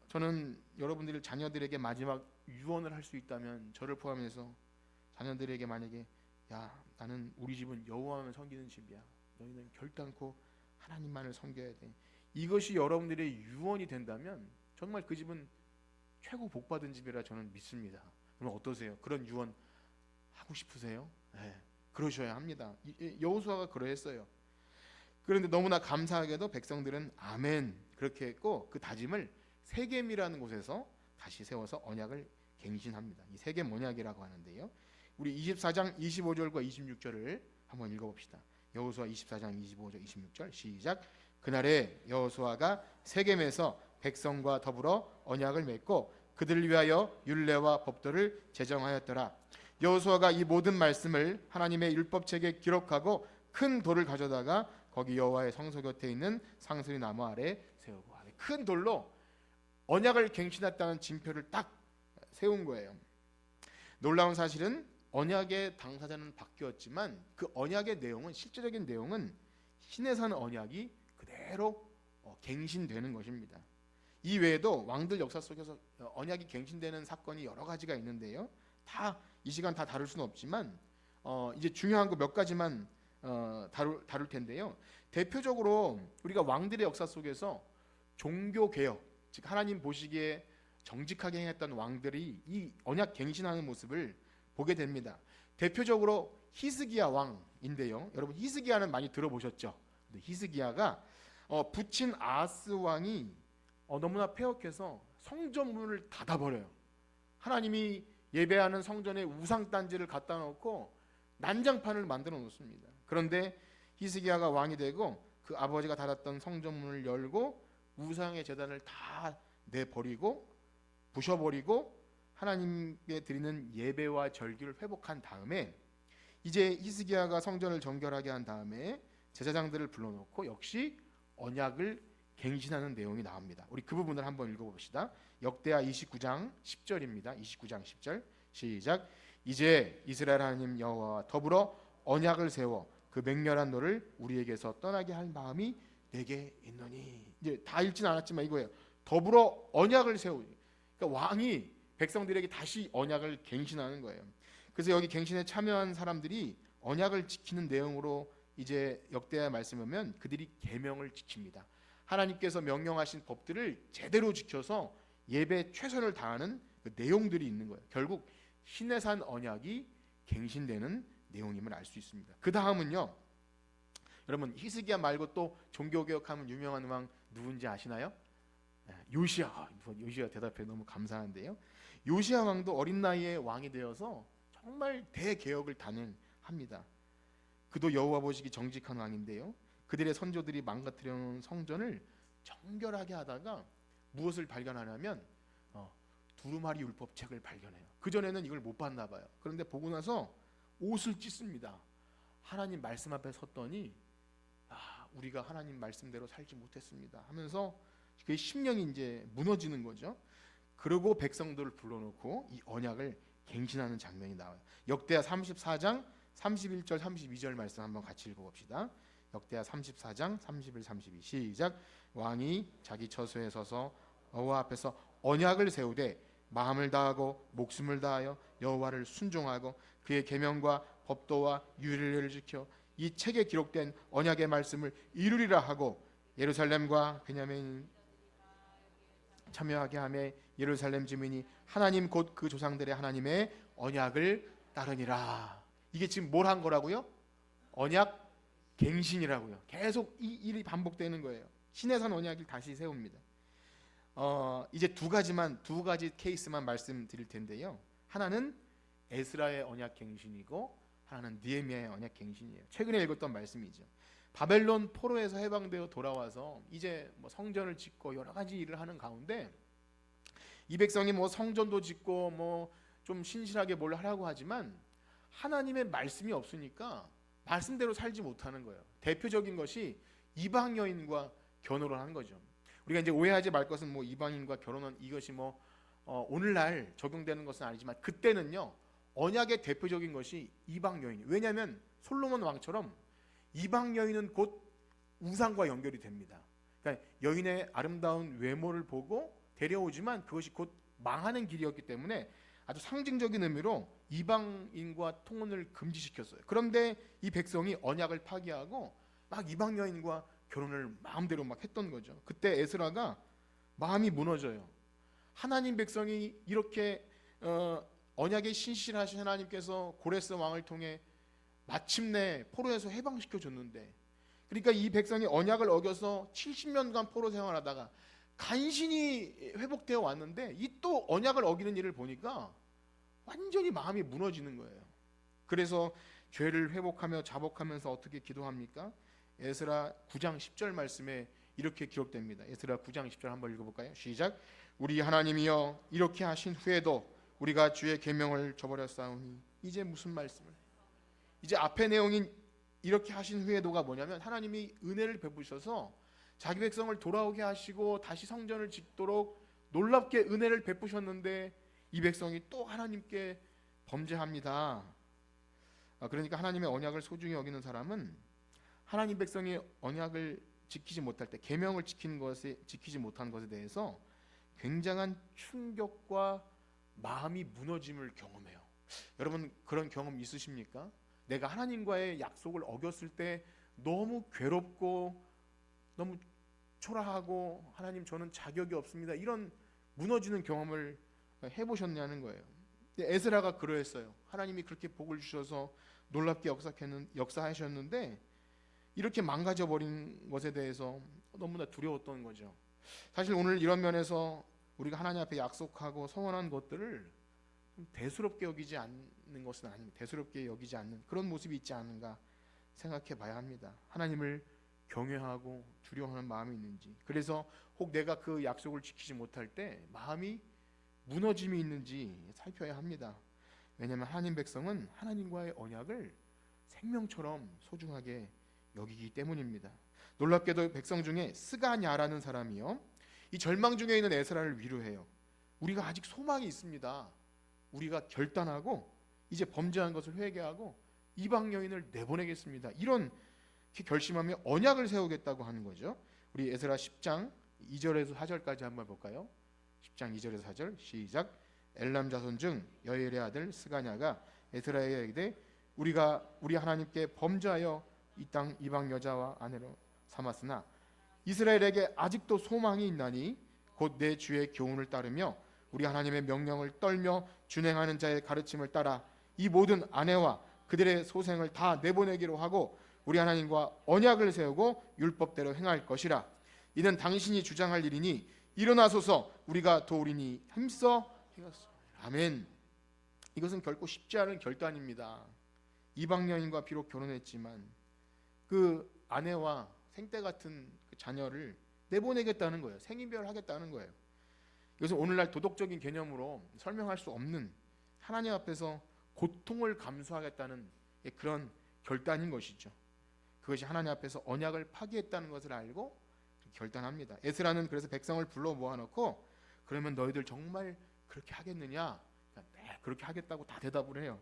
저는 여러분들이 자녀들에게 마지막 유언을 할 수 있다면 저를 포함해서 자녀들에게 만약에 야 나는 우리 집은 여호와만 섬기는 집이야. 너희는 결단코 하나님만을 섬겨야 돼. 이것이 여러분들의 유언이 된다면 정말 그 집은 최고 복받은 집이라 저는 믿습니다. 그럼 어떠세요? 그런 유언 하고 싶으세요? 네, 그러셔야 합니다. 여호수아가 그러했어요. 그런데 너무나 감사하게도 백성들은 아멘 그렇게 했고 그 다짐을 세겜이라는 곳에서 다시 세워서 언약을 갱신합니다. 이 세겜 언약이라고 하는데요. 우리 24장 25절과 26절을 한번 읽어봅시다. 여호수아 24장 25절 26절 시작. 그날에 여호수아가 세겜에서 백성과 더불어 언약을 맺고 그들을 위하여 율례와 법도를 제정하였더라. 여호수아가 이 모든 말씀을 하나님의 율법책에 기록하고 큰 돌을 가져다가 거기 여호와의 성소 곁에 있는 상수리 나무 아래 세우고 큰 돌로 언약을 갱신했다는 징표를 딱 세운 거예요. 놀라운 사실은 언약의 당사자는 바뀌었지만 그 언약의 내용은 실제적인 내용은 시내산 언약이 그대로 갱신되는 것입니다. 이 외에도 왕들 역사 속에서 언약이 갱신되는 사건이 여러 가지가 있는데요. 다 이 시간 다 다룰 수는 없지만 이제 중요한 거 몇 가지만 다룰 텐데요. 대표적으로 우리가 왕들의 역사 속에서 종교 개혁, 즉 하나님 보시기에 정직하게 행했던 왕들이 이 언약 갱신하는 모습을 보게 됩니다. 대표적으로 히스기야 왕인데요. 여러분 히스기야는 많이 들어보셨죠? 히스기야가 부친 아하스 왕이 너무나 패역해서 성전문을 닫아버려요. 하나님이 예배하는 성전에 우상 단지를 갖다 놓고 난장판을 만들어 놓습니다. 그런데 히스기야가 왕이 되고 그 아버지가 닫았던 성전문을 열고 우상의 제단을 다 내버리고 부셔버리고 하나님께 드리는 예배와 절기를 회복한 다음에 이제 히스기야가 성전을 정결하게 한 다음에 제사장들을 불러놓고 역시 언약을 갱신하는 내용이 나옵니다. 우리 그 부분을 한번 읽어봅시다. 역대하 29장 10절입니다. 29장 10절 시작. 이제 이스라엘 하나님 여호와와 더불어 언약을 세워 그 맹렬한 노를 우리에게서 떠나게 할 마음이 내게 있노니. 이제 다 읽진 않았지만 이거예요. 더불어 언약을 세우니. 그러니까 왕이 백성들에게 다시 언약을 갱신하는 거예요. 그래서 여기 갱신에 참여한 사람들이 언약을 지키는 내용으로 이제 역대하 말씀하면 그들이 계명을 지킵니다. 하나님께서 명령하신 법들을 제대로 지켜서 예배 최선을 다하는 그 내용들이 있는 거예요. 결국 시내산 언약이 갱신되는 내용임을 알 수 있습니다. 그 다음은요, 여러분 히스기야 말고 또 종교개혁하면 유명한 왕 누군지 아시나요? 요시야. 요시야 대답해 너무 감사한데요. 요시야 왕도 어린 나이에 왕이 되어서 정말 대개혁을 단행합니다. 그도 여호와 보시기 정직한 왕인데요. 그들의 선조들이 망가뜨려 놓은 성전을 정결하게 하다가 무엇을 발견하냐면 두루마리 율법책을 발견해요. 그전에는 이걸 못 봤나 봐요. 그런데 보고 나서 옷을 찢습니다. 하나님 말씀 앞에 섰더니 우리가 하나님 말씀대로 살지 못했습니다 하면서 그 심령이 이제 무너지는 거죠. 그리고 백성들을 불러놓고 이 언약을 갱신하는 장면이 나와요. 역대하 34장 31절 32절 말씀 한번 같이 읽어봅시다. 역대하 34장 31, 32 시작. 왕이 자기 처소에 서서 여호와 앞에서 언약을 세우되 마음을 다하고 목숨을 다하여 여호와를 순종하고 그의 계명과 법도와 규례를 지켜 이 책에 기록된 언약의 말씀을 이루리라 하고 예루살렘과 베냐민 참여하게 하며 예루살렘 주민이 하나님 곧 그 조상들의 하나님의 언약을 따르니라. 이게 지금 뭘 한 거라고요? 언약 갱신이라고요. 계속 이 일이 반복되는 거예요. 시내산 언약을 다시 세웁니다. 이제 두 가지 케이스만 말씀드릴 텐데요. 하나는 에스라의 언약 갱신이고 하나는 느헤미야의 언약 갱신이에요. 최근에 읽었던 말씀이죠. 바벨론 포로에서 해방되어 돌아와서 이제 뭐 성전을 짓고 여러 가지 일을 하는 가운데 이 백성이 뭐 성전도 짓고 뭐 좀 신실하게 뭘 하라고 하지만 하나님의 말씀이 없으니까 말씀대로 살지 못하는 거예요. 대표적인 것이 이방 여인과 결혼을 하는 거죠. 우리가 이제 오해하지 말 것은 뭐 이방인과 결혼은 이것이 뭐 오늘날 적용되는 것은 아니지만 그때는요 언약의 대표적인 것이 이방 여인. 왜냐하면 솔로몬 왕처럼 이방 여인은 곧 우상과 연결이 됩니다. 그러니까 여인의 아름다운 외모를 보고 데려오지만 그것이 곧 망하는 길이었기 때문에 아주 상징적인 의미로 이방인과 통혼을 금지시켰어요. 그런데 이 백성이 언약을 파기하고 막 이방 여인과 결혼을 마음대로 막 했던 거죠. 그때 에스라가 마음이 무너져요. 하나님 백성이 이렇게 언약에 신실하신 하나님께서 고레스 왕을 통해 마침내 포로에서 해방시켜 줬는데, 그러니까 이 백성이 언약을 어겨서 70년간 포로 생활하다가 간신히 회복되어 왔는데 이 또 언약을 어기는 일을 보니까 완전히 마음이 무너지는 거예요. 그래서 죄를 회복하며 자복하면서 어떻게 기도합니까? 에스라 9장 10절 말씀에 이렇게 기록됩니다. 에스라 9장 10절 한번 읽어볼까요? 시작. 우리 하나님이여 이렇게 하신 후에도 우리가 주의 계명을 저버렸사오니. 이제 무슨 말씀을? 이제 앞의 내용인 이렇게 하신 후에도가 뭐냐면 하나님이 은혜를 베푸셔서 자기 백성을 돌아오게 하시고 다시 성전을 짓도록 놀랍게 은혜를 베푸셨는데 이 백성이 또 하나님께 범죄합니다. 그러니까 하나님의 언약을 소중히 여기는 사람은 하나님 백성이 언약을 지키지 못할 때, 계명을 지키지 못한 것에 대해서 굉장한 충격과 마음이 무너짐을 경험해요. 여러분 그런 경험 있으십니까? 내가 하나님과의 약속을 어겼을 때 너무 괴롭고 너무 초라하고 하나님 저는 자격이 없습니다, 이런 무너지는 경험을 해보셨냐는 거예요. 에스라가 그러했어요. 하나님이 그렇게 복을 주셔서 놀랍게 역사하셨는데 이렇게 망가져버린 것에 대해서 너무나 두려웠던 거죠. 사실 오늘 이런 면에서 우리가 하나님 앞에 약속하고 서원한 것들을 대수롭게 여기지 않는 것은 아닙니다. 대수롭게 여기지 않는 그런 모습이 있지 않은가 생각해 봐야 합니다. 하나님을 경외하고 두려워하는 마음이 있는지, 그래서 혹 내가 그 약속을 지키지 못할 때 마음이 무너짐이 있는지 살펴야 합니다. 왜냐하면 하나님 백성은 하나님과의 언약을 생명처럼 소중하게 여기기 때문입니다. 놀랍게도 백성 중에 스가냐라는 사람이요, 이 절망 중에 있는 에스라를 위로해요. 우리가 아직 소망이 있습니다. 우리가 결단하고 이제 범죄한 것을 회개하고 이방 여인을 내보내겠습니다, 이런 결심하며 언약을 세우겠다고 하는 거죠. 우리 에스라 10장 2절에서 4절까지 한번 볼까요? 10장 2절에서 4절 시작. 엘람 자손 중 여엘의 아들 스가냐가 에스라에게 이르되 우리가 우리 하나님께 범죄하여 이 땅 이방 여자와 아내로 삼았으나 이스라엘에게 아직도 소망이 있나니 곧 내 주의 교훈을 따르며 우리 하나님의 명령을 떨며 준행하는 자의 가르침을 따라 이 모든 아내와 그들의 소생을 다 내보내기로 하고 우리 하나님과 언약을 세우고 율법대로 행할 것이라. 이는 당신이 주장할 일이니 일어나소서 우리가 도우리니 힘써 행하소서. 아멘. 이것은 결코 쉽지 않은 결단입니다. 이방 여인과 비록 결혼했지만 그 아내와 생때 같은 그 자녀를 내보내겠다는 거예요. 생이별하겠다는 거예요. 이것은 오늘날 도덕적인 개념으로 설명할 수 없는 하나님 앞에서 고통을 감수하겠다는 그런 결단인 것이죠. 그것이 하나님 앞에서 언약을 파기했다는 것을 알고 결단합니다. 에스라는 그래서 백성을 불러 모아놓고 그러면 너희들 정말 그렇게 하겠느냐? 네, 그렇게 하겠다고 다 대답을 해요.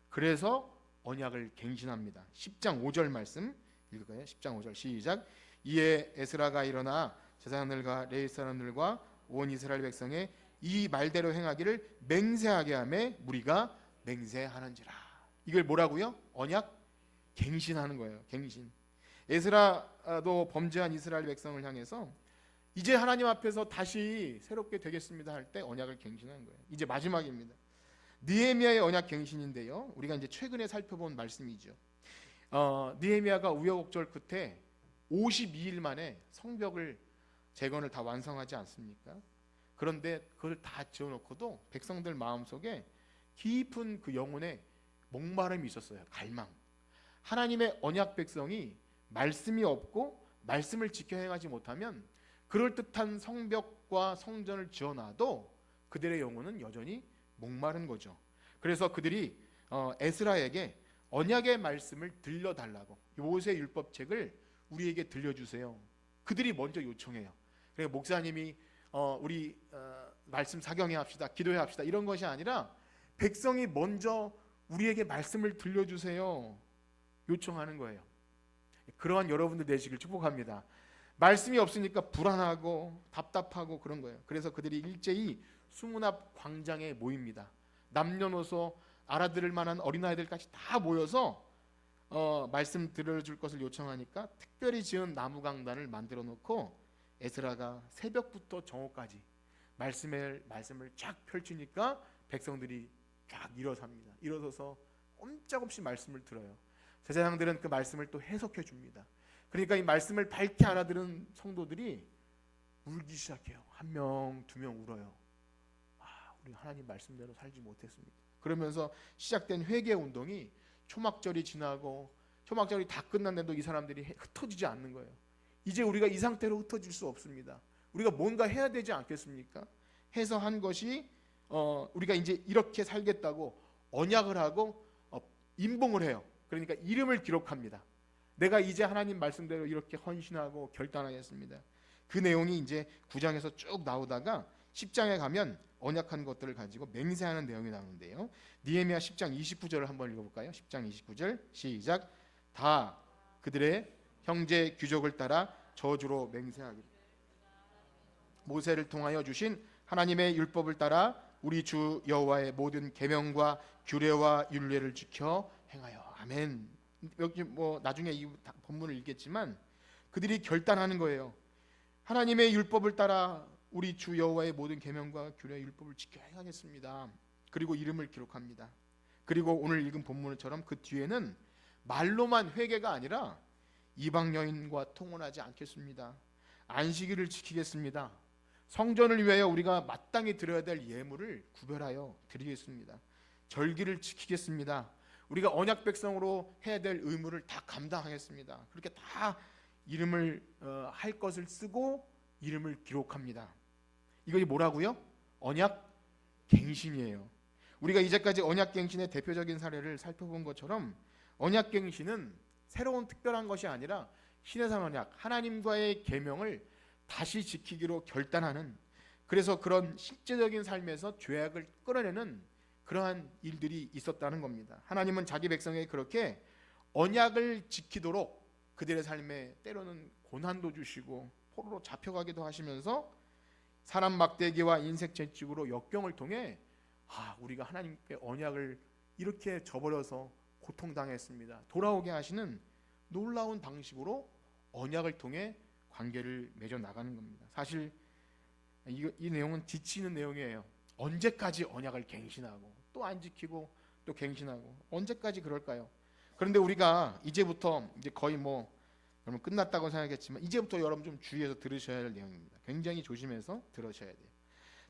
그래서 언약을 갱신합니다. 10장 5절 말씀 읽을까요? 10장 5절 시작. 이에 에스라가 일어나 제사장들과 레위 사람들과 온 이스라엘 백성의 이 말대로 행하기를 맹세하게 하며 무리가 맹세하는지라. 이걸 뭐라고요? 언약 갱신하는 거예요. 갱신. 에스라도 범죄한 이스라엘 백성을 향해서 이제 하나님 앞에서 다시 새롭게 되겠습니다 할 때 언약을 갱신한 거예요. 이제 마지막입니다. 느헤미야의 언약 갱신인데요. 우리가 이제 최근에 살펴본 말씀이죠. 느헤미야가 우여곡절 끝에 52일 만에 성벽을 재건을 다 완성하지 않습니까? 그런데 그걸 다 지어놓고도 백성들 마음속에 깊은 그 영혼의 목마름이 있었어요. 갈망. 하나님의 언약 백성이 말씀이 없고 말씀을 지켜 행하지 못하면 그럴듯한 성벽과 성전을 지어놔도 그들의 영혼은 여전히 목마른 거죠. 그래서 그들이 에스라에게 언약의 말씀을 들려달라고, 모세 율법책을 우리에게 들려주세요. 그들이 먼저 요청해요. 그래서 목사님이 우리 말씀 사경해 합시다, 기도해 합시다, 이런 것이 아니라 백성이 먼저 우리에게 말씀을 들려주세요 요청하는 거예요. 그러한 여러분들 되시길 축복합니다. 말씀이 없으니까 불안하고 답답하고 그런 거예요. 그래서 그들이 일제히 수문 앞 광장에 모입니다. 남녀노소 알아들을 만한 어린아이들까지 다 모여서 말씀 들려줄 것을 요청하니까 특별히 지은 나무 강단을 만들어 놓고 에스라가 새벽부터 정오까지 말씀을 쫙 펼치니까 백성들이 쫙 일어섭니다. 일어서서 꼼짝없이 말씀을 들어요. 제사장들은 그 말씀을 또 해석해 줍니다. 그러니까 이 말씀을 밝게 알아들은 성도들이 울기 시작해요. 한 명, 두 명 울어요. 우리 하나님 말씀대로 살지 못했습니다. 그러면서 시작된 회개 운동이 초막절이 지나고 초막절이 다 끝났는데도 이 사람들이 흩어지지 않는 거예요. 이제 우리가 이 상태로 흩어질 수 없습니다. 우리가 뭔가 해야 되지 않겠습니까? 해서 한 것이 우리가 이제 이렇게 살겠다고 언약을 하고 임봉을 해요. 그러니까 이름을 기록합니다. 내가 이제 하나님 말씀대로 이렇게 헌신하고 결단하겠습니다. 그 내용이 이제 9장에서 쭉 나오다가 10장에 가면 언약한 것들을 가지고 맹세하는 내용이 나오는데요. 느헤미야 10장 29절을 한번 읽어볼까요? 10장 29절 시작. 다 그들의 형제 귀족을 따라 저주로 맹세하기를 모세를 통하여 주신 하나님의 율법을 따라 우리 주 여호와의 모든 계명과 규례와 율례를 지켜 행하여. 아멘. 여기 뭐 나중에 이 본문을 읽겠지만 그들이 결단하는 거예요. 하나님의 율법을 따라 우리 주 여호와의 모든 계명과 규례 율법을 지켜 행하겠습니다. 그리고 이름을 기록합니다. 그리고 오늘 읽은 본문처럼 그 뒤에는 말로만 회개가 아니라 이방 여인과 통혼하지 않겠습니다. 안식일을 지키겠습니다. 성전을 위하여 우리가 마땅히 드려야 될 예물을 구별하여 드리겠습니다. 절기를 지키겠습니다. 우리가 언약 백성으로 해야 될 의무를 다 감당하겠습니다. 그렇게 다 이름을 할 것을 쓰고 이름을 기록합니다. 이것이 뭐라고요? 언약 갱신이에요. 우리가 이제까지 언약 갱신의 대표적인 사례를 살펴본 것처럼 언약 갱신은 새로운 특별한 것이 아니라 신해상 언약, 하나님과의 계명을 다시 지키기로 결단하는, 그래서 그런 실제적인 삶에서 죄악을 끌어내는 그러한 일들이 있었다는 겁니다. 하나님은 자기 백성에게 그렇게 언약을 지키도록 그들의 삶에 때로는 고난도 주시고 포로로 잡혀가기도 하시면서 사람 막대기와 인색 채찍으로 역경을 통해 우리가 하나님께 언약을 이렇게 저버려서 고통당했습니다. 돌아오게 하시는 놀라운 방식으로 언약을 통해 관계를 맺어 나가는 겁니다. 사실 이 내용은 지치는 내용이에요. 언제까지 언약을 갱신하고 또 안 지키고 또 갱신하고 언제까지 그럴까요? 그런데 우리가 이제부터 이제 거의 여러분 끝났다고 생각했지만 이제부터 여러분 좀 주의해서 들으셔야 할 내용입니다. 굉장히 조심해서 들으셔야 돼요.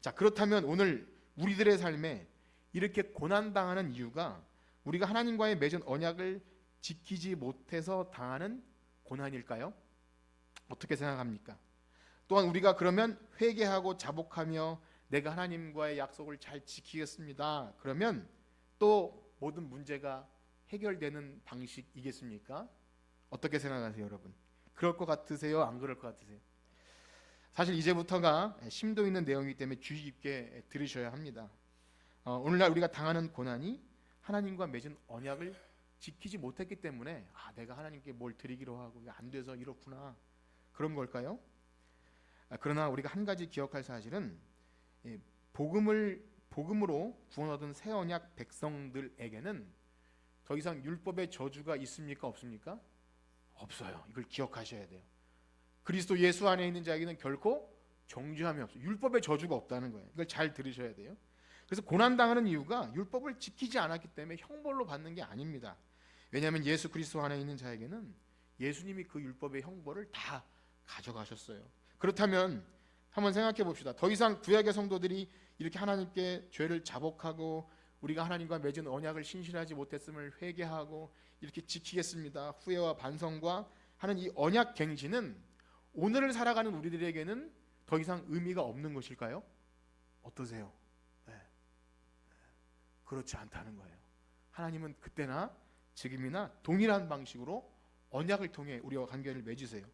자, 그렇다면 오늘 우리들의 삶에 이렇게 고난당하는 이유가 우리가 하나님과의 맺은 언약을 지키지 못해서 당하는 고난일까요? 어떻게 생각합니까? 또한 우리가 그러면 회개하고 자복하며 내가 하나님과의 약속을 잘 지키겠습니다. 그러면 또 모든 문제가 해결되는 방식이겠습니까? 어떻게 생각하세요, 여러분? 그럴 것 같으세요? 안 그럴 것 같으세요? 사실 이제부터가 심도 있는 내용이기 때문에 주의 깊게 들으셔야 합니다. 오늘날 우리가 당하는 고난이 하나님과 맺은 언약을 지키지 못했기 때문에 내가 하나님께 뭘 드리기로 하고 안 돼서 이렇구나, 그런 걸까요? 그러나 우리가 한 가지 기억할 사실은 복음으로 구원 얻은 새 언약 백성들에게는 더 이상 율법의 저주가 있습니까? 없습니까? 없어요. 이걸 기억하셔야 돼요. 그리스도 예수 안에 있는 자에게는 결코 정죄함이 없어요. 율법의 저주가 없다는 거예요. 이걸 잘 들으셔야 돼요. 그래서 고난당하는 이유가 율법을 지키지 않았기 때문에 형벌로 받는 게 아닙니다. 왜냐하면 예수 그리스도 안에 있는 자에게는 예수님이 그 율법의 형벌을 다 가져가셨어요. 그렇다면 한번 생각해 봅시다. 더 이상 구약의 성도들이 이렇게 하나님께 죄를 자복하고 우리가 하나님과 맺은 언약을 신실하지 못했음을 회개하고 이렇게 지키겠습니다, 후회와 반성과 하는 이 언약 갱신은 오늘을 살아가는 우리들에게는 더 이상 의미가 없는 것일까요? 어떠세요? 네. 그렇지 않다는 거예요. 하나님은 그때나 지금이나 동일한 방식으로 언약을 통해 우리와 관계를 맺으세요.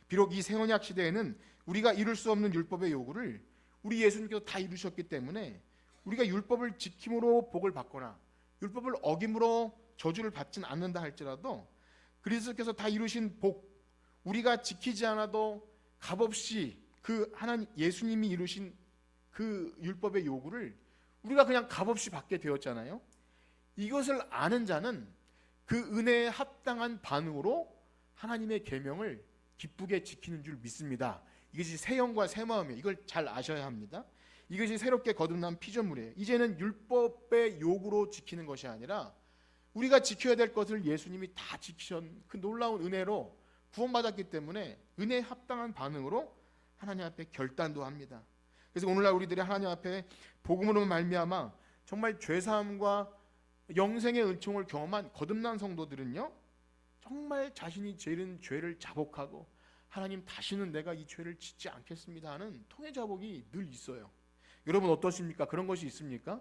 비록 이 새언약 시대에는 우리가 이룰 수 없는 율법의 요구를 우리 예수님께서 다 이루셨기 때문에 우리가 율법을 지킴으로 복을 받거나 율법을 어김으로 저주를 받진 않는다 할지라도 그리스도께서 다 이루신 복, 우리가 지키지 않아도 값없이 그 하나님 예수님이 이루신 그 율법의 요구를 우리가 그냥 값없이 받게 되었잖아요. 이것을 아는 자는 그 은혜에 합당한 반응으로 하나님의 계명을 기쁘게 지키는 줄 믿습니다. 이것이 새 영과 새 마음이에요. 이걸 잘 아셔야 합니다. 이것이 새롭게 거듭난 피조물이에요. 이제는 율법의 요구로 지키는 것이 아니라 우리가 지켜야 될 것을 예수님이 다 지키신 그 놀라운 은혜로 구원받았기 때문에 은혜에 합당한 반응으로 하나님 앞에 결단도 합니다. 그래서 오늘날 우리들이 하나님 앞에 복음으로 말미암아 정말 죄사함과 영생의 은총을 경험한 거듭난 성도들은요, 정말 자신이 지은 죄를 자복하고 하나님 다시는 내가 이 죄를 짓지 않겠습니다 하는 통회 자복이 늘 있어요. 여러분 어떠십니까? 그런 것이 있습니까?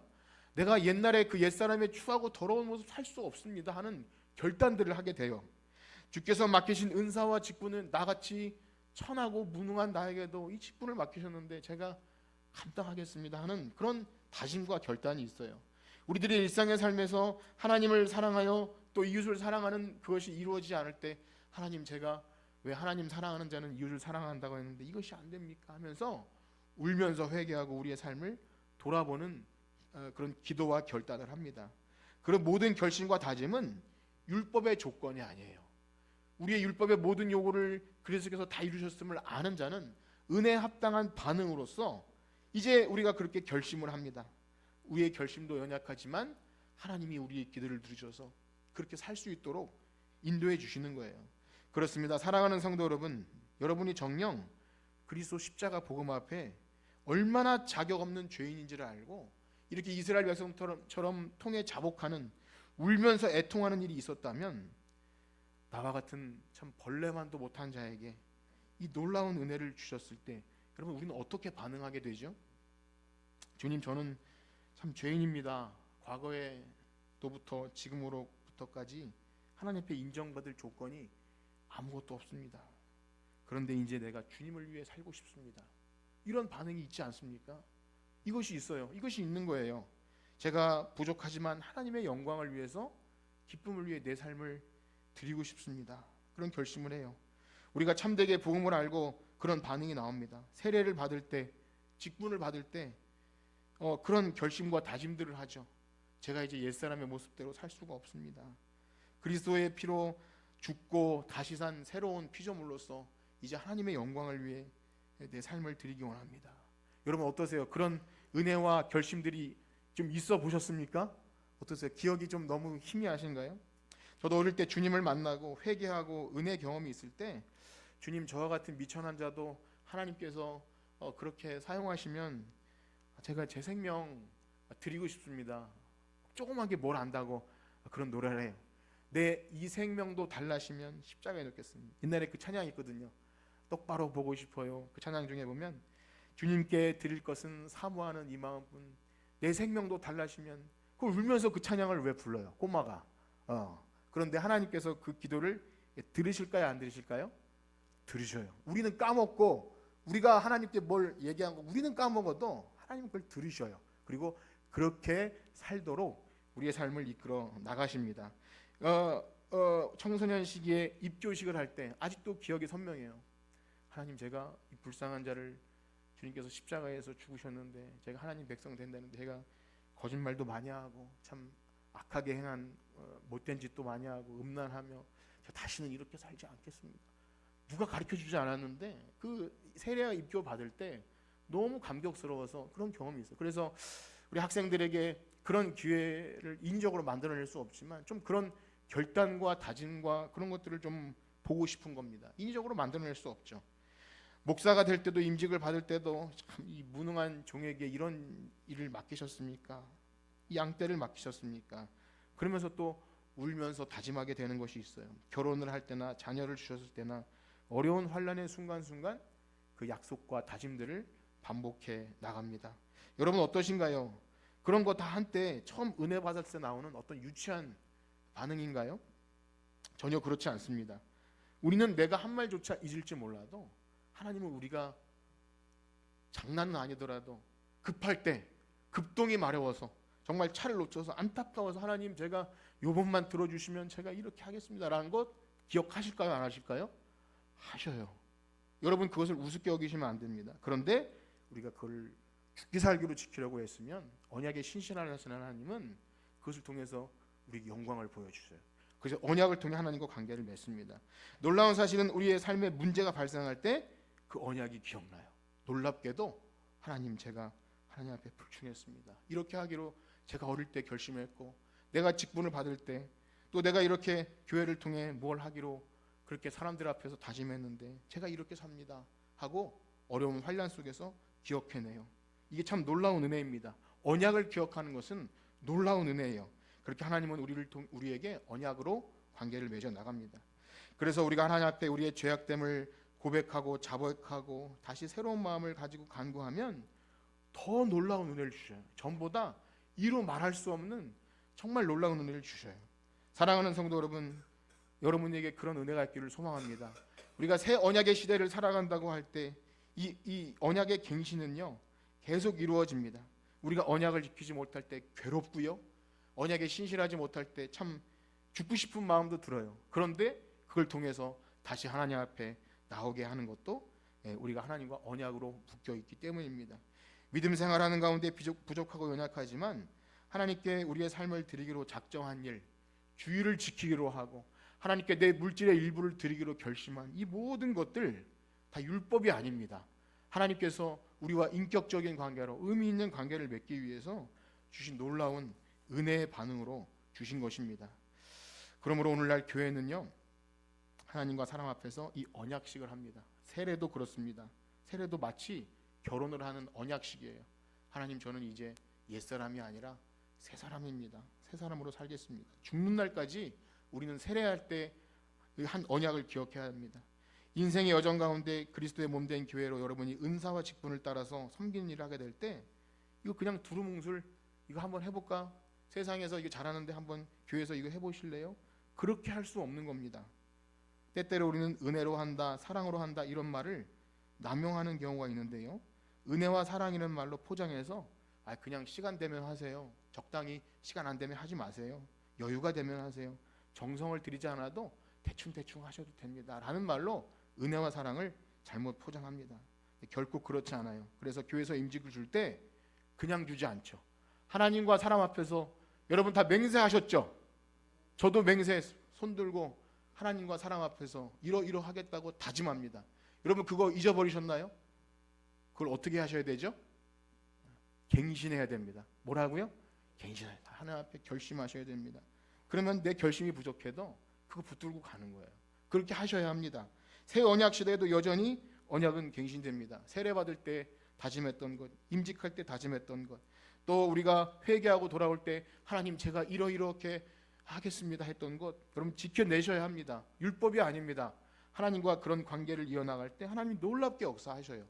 내가 옛날에 그 옛사람의 추하고 더러운 모습 살 수 없습니다 하는 결단들을 하게 돼요. 주께서 맡기신 은사와 직분은 나같이 천하고 무능한 나에게도 이 직분을 맡기셨는데 제가 감당하겠습니다 하는 그런 다짐과 결단이 있어요. 우리들의 일상의 삶에서 하나님을 사랑하여 또 이웃을 사랑하는 그것이 이루어지지 않을 때 하나님, 제가 왜 하나님 사랑하는 자는 이웃을 사랑한다고 했는데 이것이 안 됩니까 하면서 울면서 회개하고 우리의 삶을 돌아보는 그런 기도와 결단을 합니다. 그런 모든 결심과 다짐은 율법의 조건이 아니에요. 우리의 율법의 모든 요구를 그리스도께서 다 이루셨음을 아는 자는 은혜에 합당한 반응으로서 이제 우리가 그렇게 결심을 합니다. 우리의 결심도 연약하지만 하나님이 우리의 기도를 들으셔서 그렇게 살 수 있도록 인도해 주시는 거예요. 그렇습니다. 사랑하는 성도 여러분, 여러분이 정녕 그리스도 십자가 복음 앞에 얼마나 자격 없는 죄인인지를 알고 이렇게 이스라엘 백성처럼 통해 자복하는, 울면서 애통하는 일이 있었다면 나와 같은 참 벌레만도 못한 자에게 이 놀라운 은혜를 주셨을 때 여러분 우리는 어떻게 반응하게 되죠? 주님, 저는 참 죄인입니다. 과거에도부터 지금으로부터까지 하나님 앞에 인정받을 조건이 아무것도 없습니다. 그런데 이제 내가 주님을 위해 살고 싶습니다. 이런 반응이 있지 않습니까? 이것이 있어요. 이것이 있는 거예요. 제가 부족하지만 하나님의 영광을 위해서, 기쁨을 위해 내 삶을 드리고 싶습니다. 그런 결심을 해요. 우리가 참되게 복음을 알고 그런 반응이 나옵니다. 세례를 받을 때, 직분을 받을 때 그런 결심과 다짐들을 하죠. 제가 이제 옛사람의 모습대로 살 수가 없습니다. 그리스도의 피로 죽고 다시 산 새로운 피조물로서 이제 하나님의 영광을 위해 내 삶을 드리기 원합니다. 여러분 어떠세요? 그런 은혜와 결심들이 좀 있어 보셨습니까? 어떠세요? 기억이 좀 너무 희미하신가요? 저도 어릴 때 주님을 만나고 회개하고 은혜 경험이 있을 때 주님, 저와 같은 미천한 자도 하나님께서 그렇게 사용하시면 제가 제 생명 드리고 싶습니다. 조그맣게 뭘 안다고 그런 노래를 해요. 내 이 생명도 달라시면 십자가에 놓겠습니다. 옛날에 그 찬양이 있거든요. 똑바로 보고 싶어요. 그 찬양 중에 보면 주님께 드릴 것은 사모하는 이 마음뿐, 내 생명도 달라시면, 그걸 울면서 그 찬양을 왜 불러요? 꼬마가. 그런데 하나님께서 그 기도를 들으실까요? 안 들으실까요? 들으셔요. 우리는 까먹고, 우리가 하나님께 뭘 얘기한 거 우리는 까먹어도 하나님 그걸 들으셔요. 그리고 그렇게 살도록 우리의 삶을 이끌어 나가십니다. 청소년 시기에 입교식을 할 때 아직도 기억이 선명해요. 하나님, 제가 이 불쌍한 자를 주님께서 십자가에서 죽으셨는데 제가 하나님 백성 된다는데 제가 거짓말도 많이 하고 참 악하게 행한 못된 짓도 많이 하고 음란하며 제가 다시는 이렇게 살지 않겠습니다. 누가 가르쳐주지 않았는데 그 세례 입교 받을 때 너무 감격스러워서 그런 경험이 있어요. 그래서 우리 학생들에게 그런 기회를 인적으로 만들어낼 수 없지만 좀 그런 결단과 다짐과 그런 것들을 좀 보고 싶은 겁니다. 인위적으로 만들어낼 수 없죠. 목사가 될 때도 임직을 받을 때도 참 이 무능한 종에게 이런 일을 맡기셨습니까? 이 양떼를 맡기셨습니까? 그러면서 또 울면서 다짐하게 되는 것이 있어요. 결혼을 할 때나 자녀를 주셨을 때나 어려운 환난의 순간순간 그 약속과 다짐들을 반복해 나갑니다. 여러분 어떠신가요? 그런 거 다 한때 처음 은혜 받을 때 나오는 어떤 유치한 반응인가요? 전혀 그렇지 않습니다. 우리는 내가 한 말조차 잊을지 몰라도 하나님은 우리가 장난은 아니더라도 급할 때 급동이 마려워서 정말 차를 놓쳐서 안타까워서 하나님 제가 요번만 들어주시면 제가 이렇게 하겠습니다 라는 것 기억하실까요? 안 하실까요? 하셔요. 여러분 그것을 우습게 여기시면 안 됩니다. 그런데 우리가 그걸 죽기 살기로 지키려고 했으면 언약의 신실하신 하나님은 그것을 통해서 우리에게 영광을 보여주셔요. 그래서 언약을 통해 하나님과 관계를 맺습니다. 놀라운 사실은 우리의 삶에 문제가 발생할 때 그 언약이 기억나요. 놀랍게도 하나님 제가 하나님 앞에 불충했습니다. 이렇게 하기로 제가 어릴 때 결심했고 내가 직분을 받을 때 또 내가 이렇게 교회를 통해 뭘 하기로 그렇게 사람들 앞에서 다짐했는데 제가 이렇게 삽니다 하고 어려운 환난 속에서 기억해내요. 이게 참 놀라운 은혜입니다. 언약을 기억하는 것은 놀라운 은혜예요. 그렇게 하나님은 우리에게 언약으로 관계를 맺어 나갑니다. 그래서 우리가 하나님 앞에 우리의 죄악됨을 고백하고 자복하고 다시 새로운 마음을 가지고 간구하면 더 놀라운 은혜를 주셔요. 전보다 이루 말할 수 없는 정말 놀라운 은혜를 주셔요. 사랑하는 성도 여러분, 여러분에게 그런 은혜가 있기를 소망합니다. 우리가 새 언약의 시대를 살아간다고 할 때 이 언약의 갱신은요 계속 이루어집니다. 우리가 언약을 지키지 못할 때 괴롭고요, 언약에 신실하지 못할 때 참 죽고 싶은 마음도 들어요. 그런데 그걸 통해서 다시 하나님 앞에 나오게 하는 것도 우리가 하나님과 언약으로 묶여 있기 때문입니다. 믿음 생활하는 가운데 부족하고 연약하지만 하나님께 우리의 삶을 드리기로 작정한 일, 주의를 지키기로 하고 하나님께 내 물질의 일부를 드리기로 결심한 이 모든 것들 다 율법이 아닙니다. 하나님께서 우리와 인격적인 관계로 의미 있는 관계를 맺기 위해서 주신 놀라운 은혜의 반응으로 주신 것입니다. 그러므로 오늘날 교회는요 하나님과 사람 앞에서 이 언약식을 합니다. 세례도 그렇습니다. 세례도 마치 결혼을 하는 언약식이에요. 하나님 저는 이제 옛사람이 아니라 새 사람입니다. 새 사람으로 살겠습니다. 죽는 날까지 우리는 세례할 때 한 언약을 기억해야 합니다. 인생의 여정 가운데 그리스도의 몸된 교회로 여러분이 은사와 직분을 따라서 섬기는 일을 하게 될 때 이거 그냥 두루뭉술 이거 한번 해볼까? 세상에서 이거 잘하는데 한번 교회에서 이거 해보실래요? 그렇게 할 수 없는 겁니다. 때때로 우리는 은혜로 한다, 사랑으로 한다 이런 말을 남용하는 경우가 있는데요. 은혜와 사랑이라는 말로 포장해서 그냥 시간 되면 하세요. 적당히 시간 안 되면 하지 마세요. 여유가 되면 하세요. 정성을 들이지 않아도 대충 하셔도 됩니다 라는 말로 은혜와 사랑을 잘못 포장합니다. 결코 그렇지 않아요. 그래서 교회에서 임직을 줄 때 그냥 주지 않죠. 하나님과 사람 앞에서 여러분 다 맹세하셨죠? 저도 맹세 손 들고 하나님과 사람 앞에서 이러 하겠다고 다짐합니다. 여러분 그거 잊어버리셨나요? 그걸 어떻게 하셔야 되죠? 갱신해야 됩니다. 뭐라고요? 갱신해야 돼요. 하나님 앞에 결심하셔야 됩니다. 그러면 내 결심이 부족해도 그거 붙들고 가는 거예요. 그렇게 하셔야 합니다. 새 언약 시대에도 여전히 언약은 갱신됩니다. 세례 받을 때 다짐했던 것, 임직할 때 다짐했던 것, 또 우리가 회개하고 돌아올 때 하나님 제가 이렇게 하겠습니다 했던 것, 여러분 지켜내셔야 합니다. 율법이 아닙니다. 하나님과 그런 관계를 이어나갈 때 하나님이 놀랍게 역사하셔요.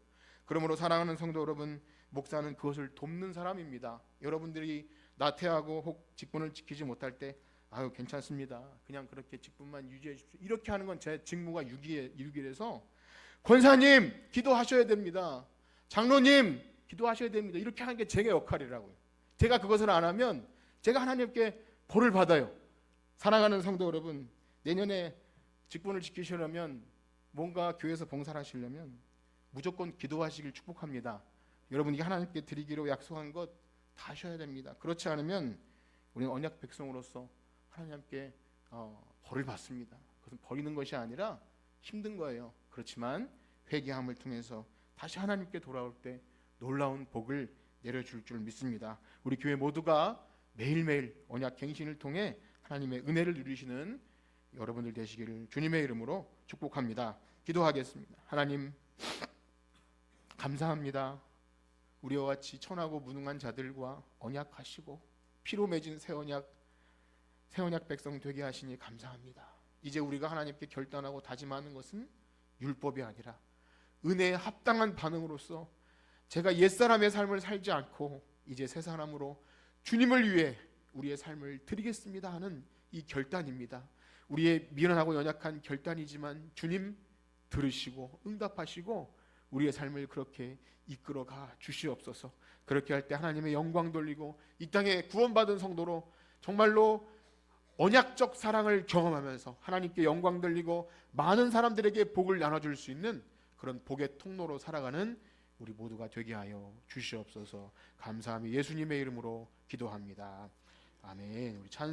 그러므로 사랑하는 성도 여러분, 목사는 그것을 돕는 사람입니다. 여러분들이 나태하고 혹 직분을 지키지 못할 때 괜찮습니다. 그냥 그렇게 직분만 유지해 주십시오. 이렇게 하는 건 제 직무가 유기라서 권사님 기도하셔야 됩니다. 장로님 기도하셔야 됩니다. 이렇게 하는 게 제 역할이라고요. 제가 그것을 안 하면 제가 하나님께 벌을 받아요. 사랑하는 성도 여러분, 내년에 직분을 지키시려면 뭔가 교회에서 봉사를 하시려면 무조건 기도하시길 축복합니다. 여러분이 하나님께 드리기로 약속한 것 다 하셔야 됩니다. 그렇지 않으면 우리는 언약 백성으로서 하나님께 벌을 받습니다. 그것은 버리는 것이 아니라 힘든 거예요. 그렇지만 회개함을 통해서 다시 하나님께 돌아올 때 놀라운 복을 내려줄 줄 믿습니다. 우리 교회 모두가 매일매일 언약 갱신을 통해 하나님의 은혜를 누리시는 여러분들 되시기를 주님의 이름으로 축복합니다. 기도하겠습니다. 하나님 감사합니다. 우리와 같이 천하고 무능한 자들과 언약하시고 피로 맺은 새 언약 백성 되게 하시니 감사합니다. 이제 우리가 하나님께 결단하고 다짐하는 것은 율법이 아니라 은혜에 합당한 반응으로서 제가 옛사람의 삶을 살지 않고 이제 새 사람으로 주님을 위해 우리의 삶을 드리겠습니다 하는 이 결단입니다. 우리의 미련하고 연약한 결단이지만 주님 들으시고 응답하시고 우리의 삶을 그렇게 이끌어가 주시옵소서. 그렇게 할 때 하나님의 영광 돌리고 이 땅에 구원받은 성도로 정말로 언약적 사랑을 경험하면서 하나님께 영광 돌리고 많은 사람들에게 복을 나눠줄 수 있는 그런 복의 통로로 살아가는 우리 모두가 되게 하여 주시옵소서. 감사하며 예수님의 이름으로 기도합니다. 아멘. 우리 찬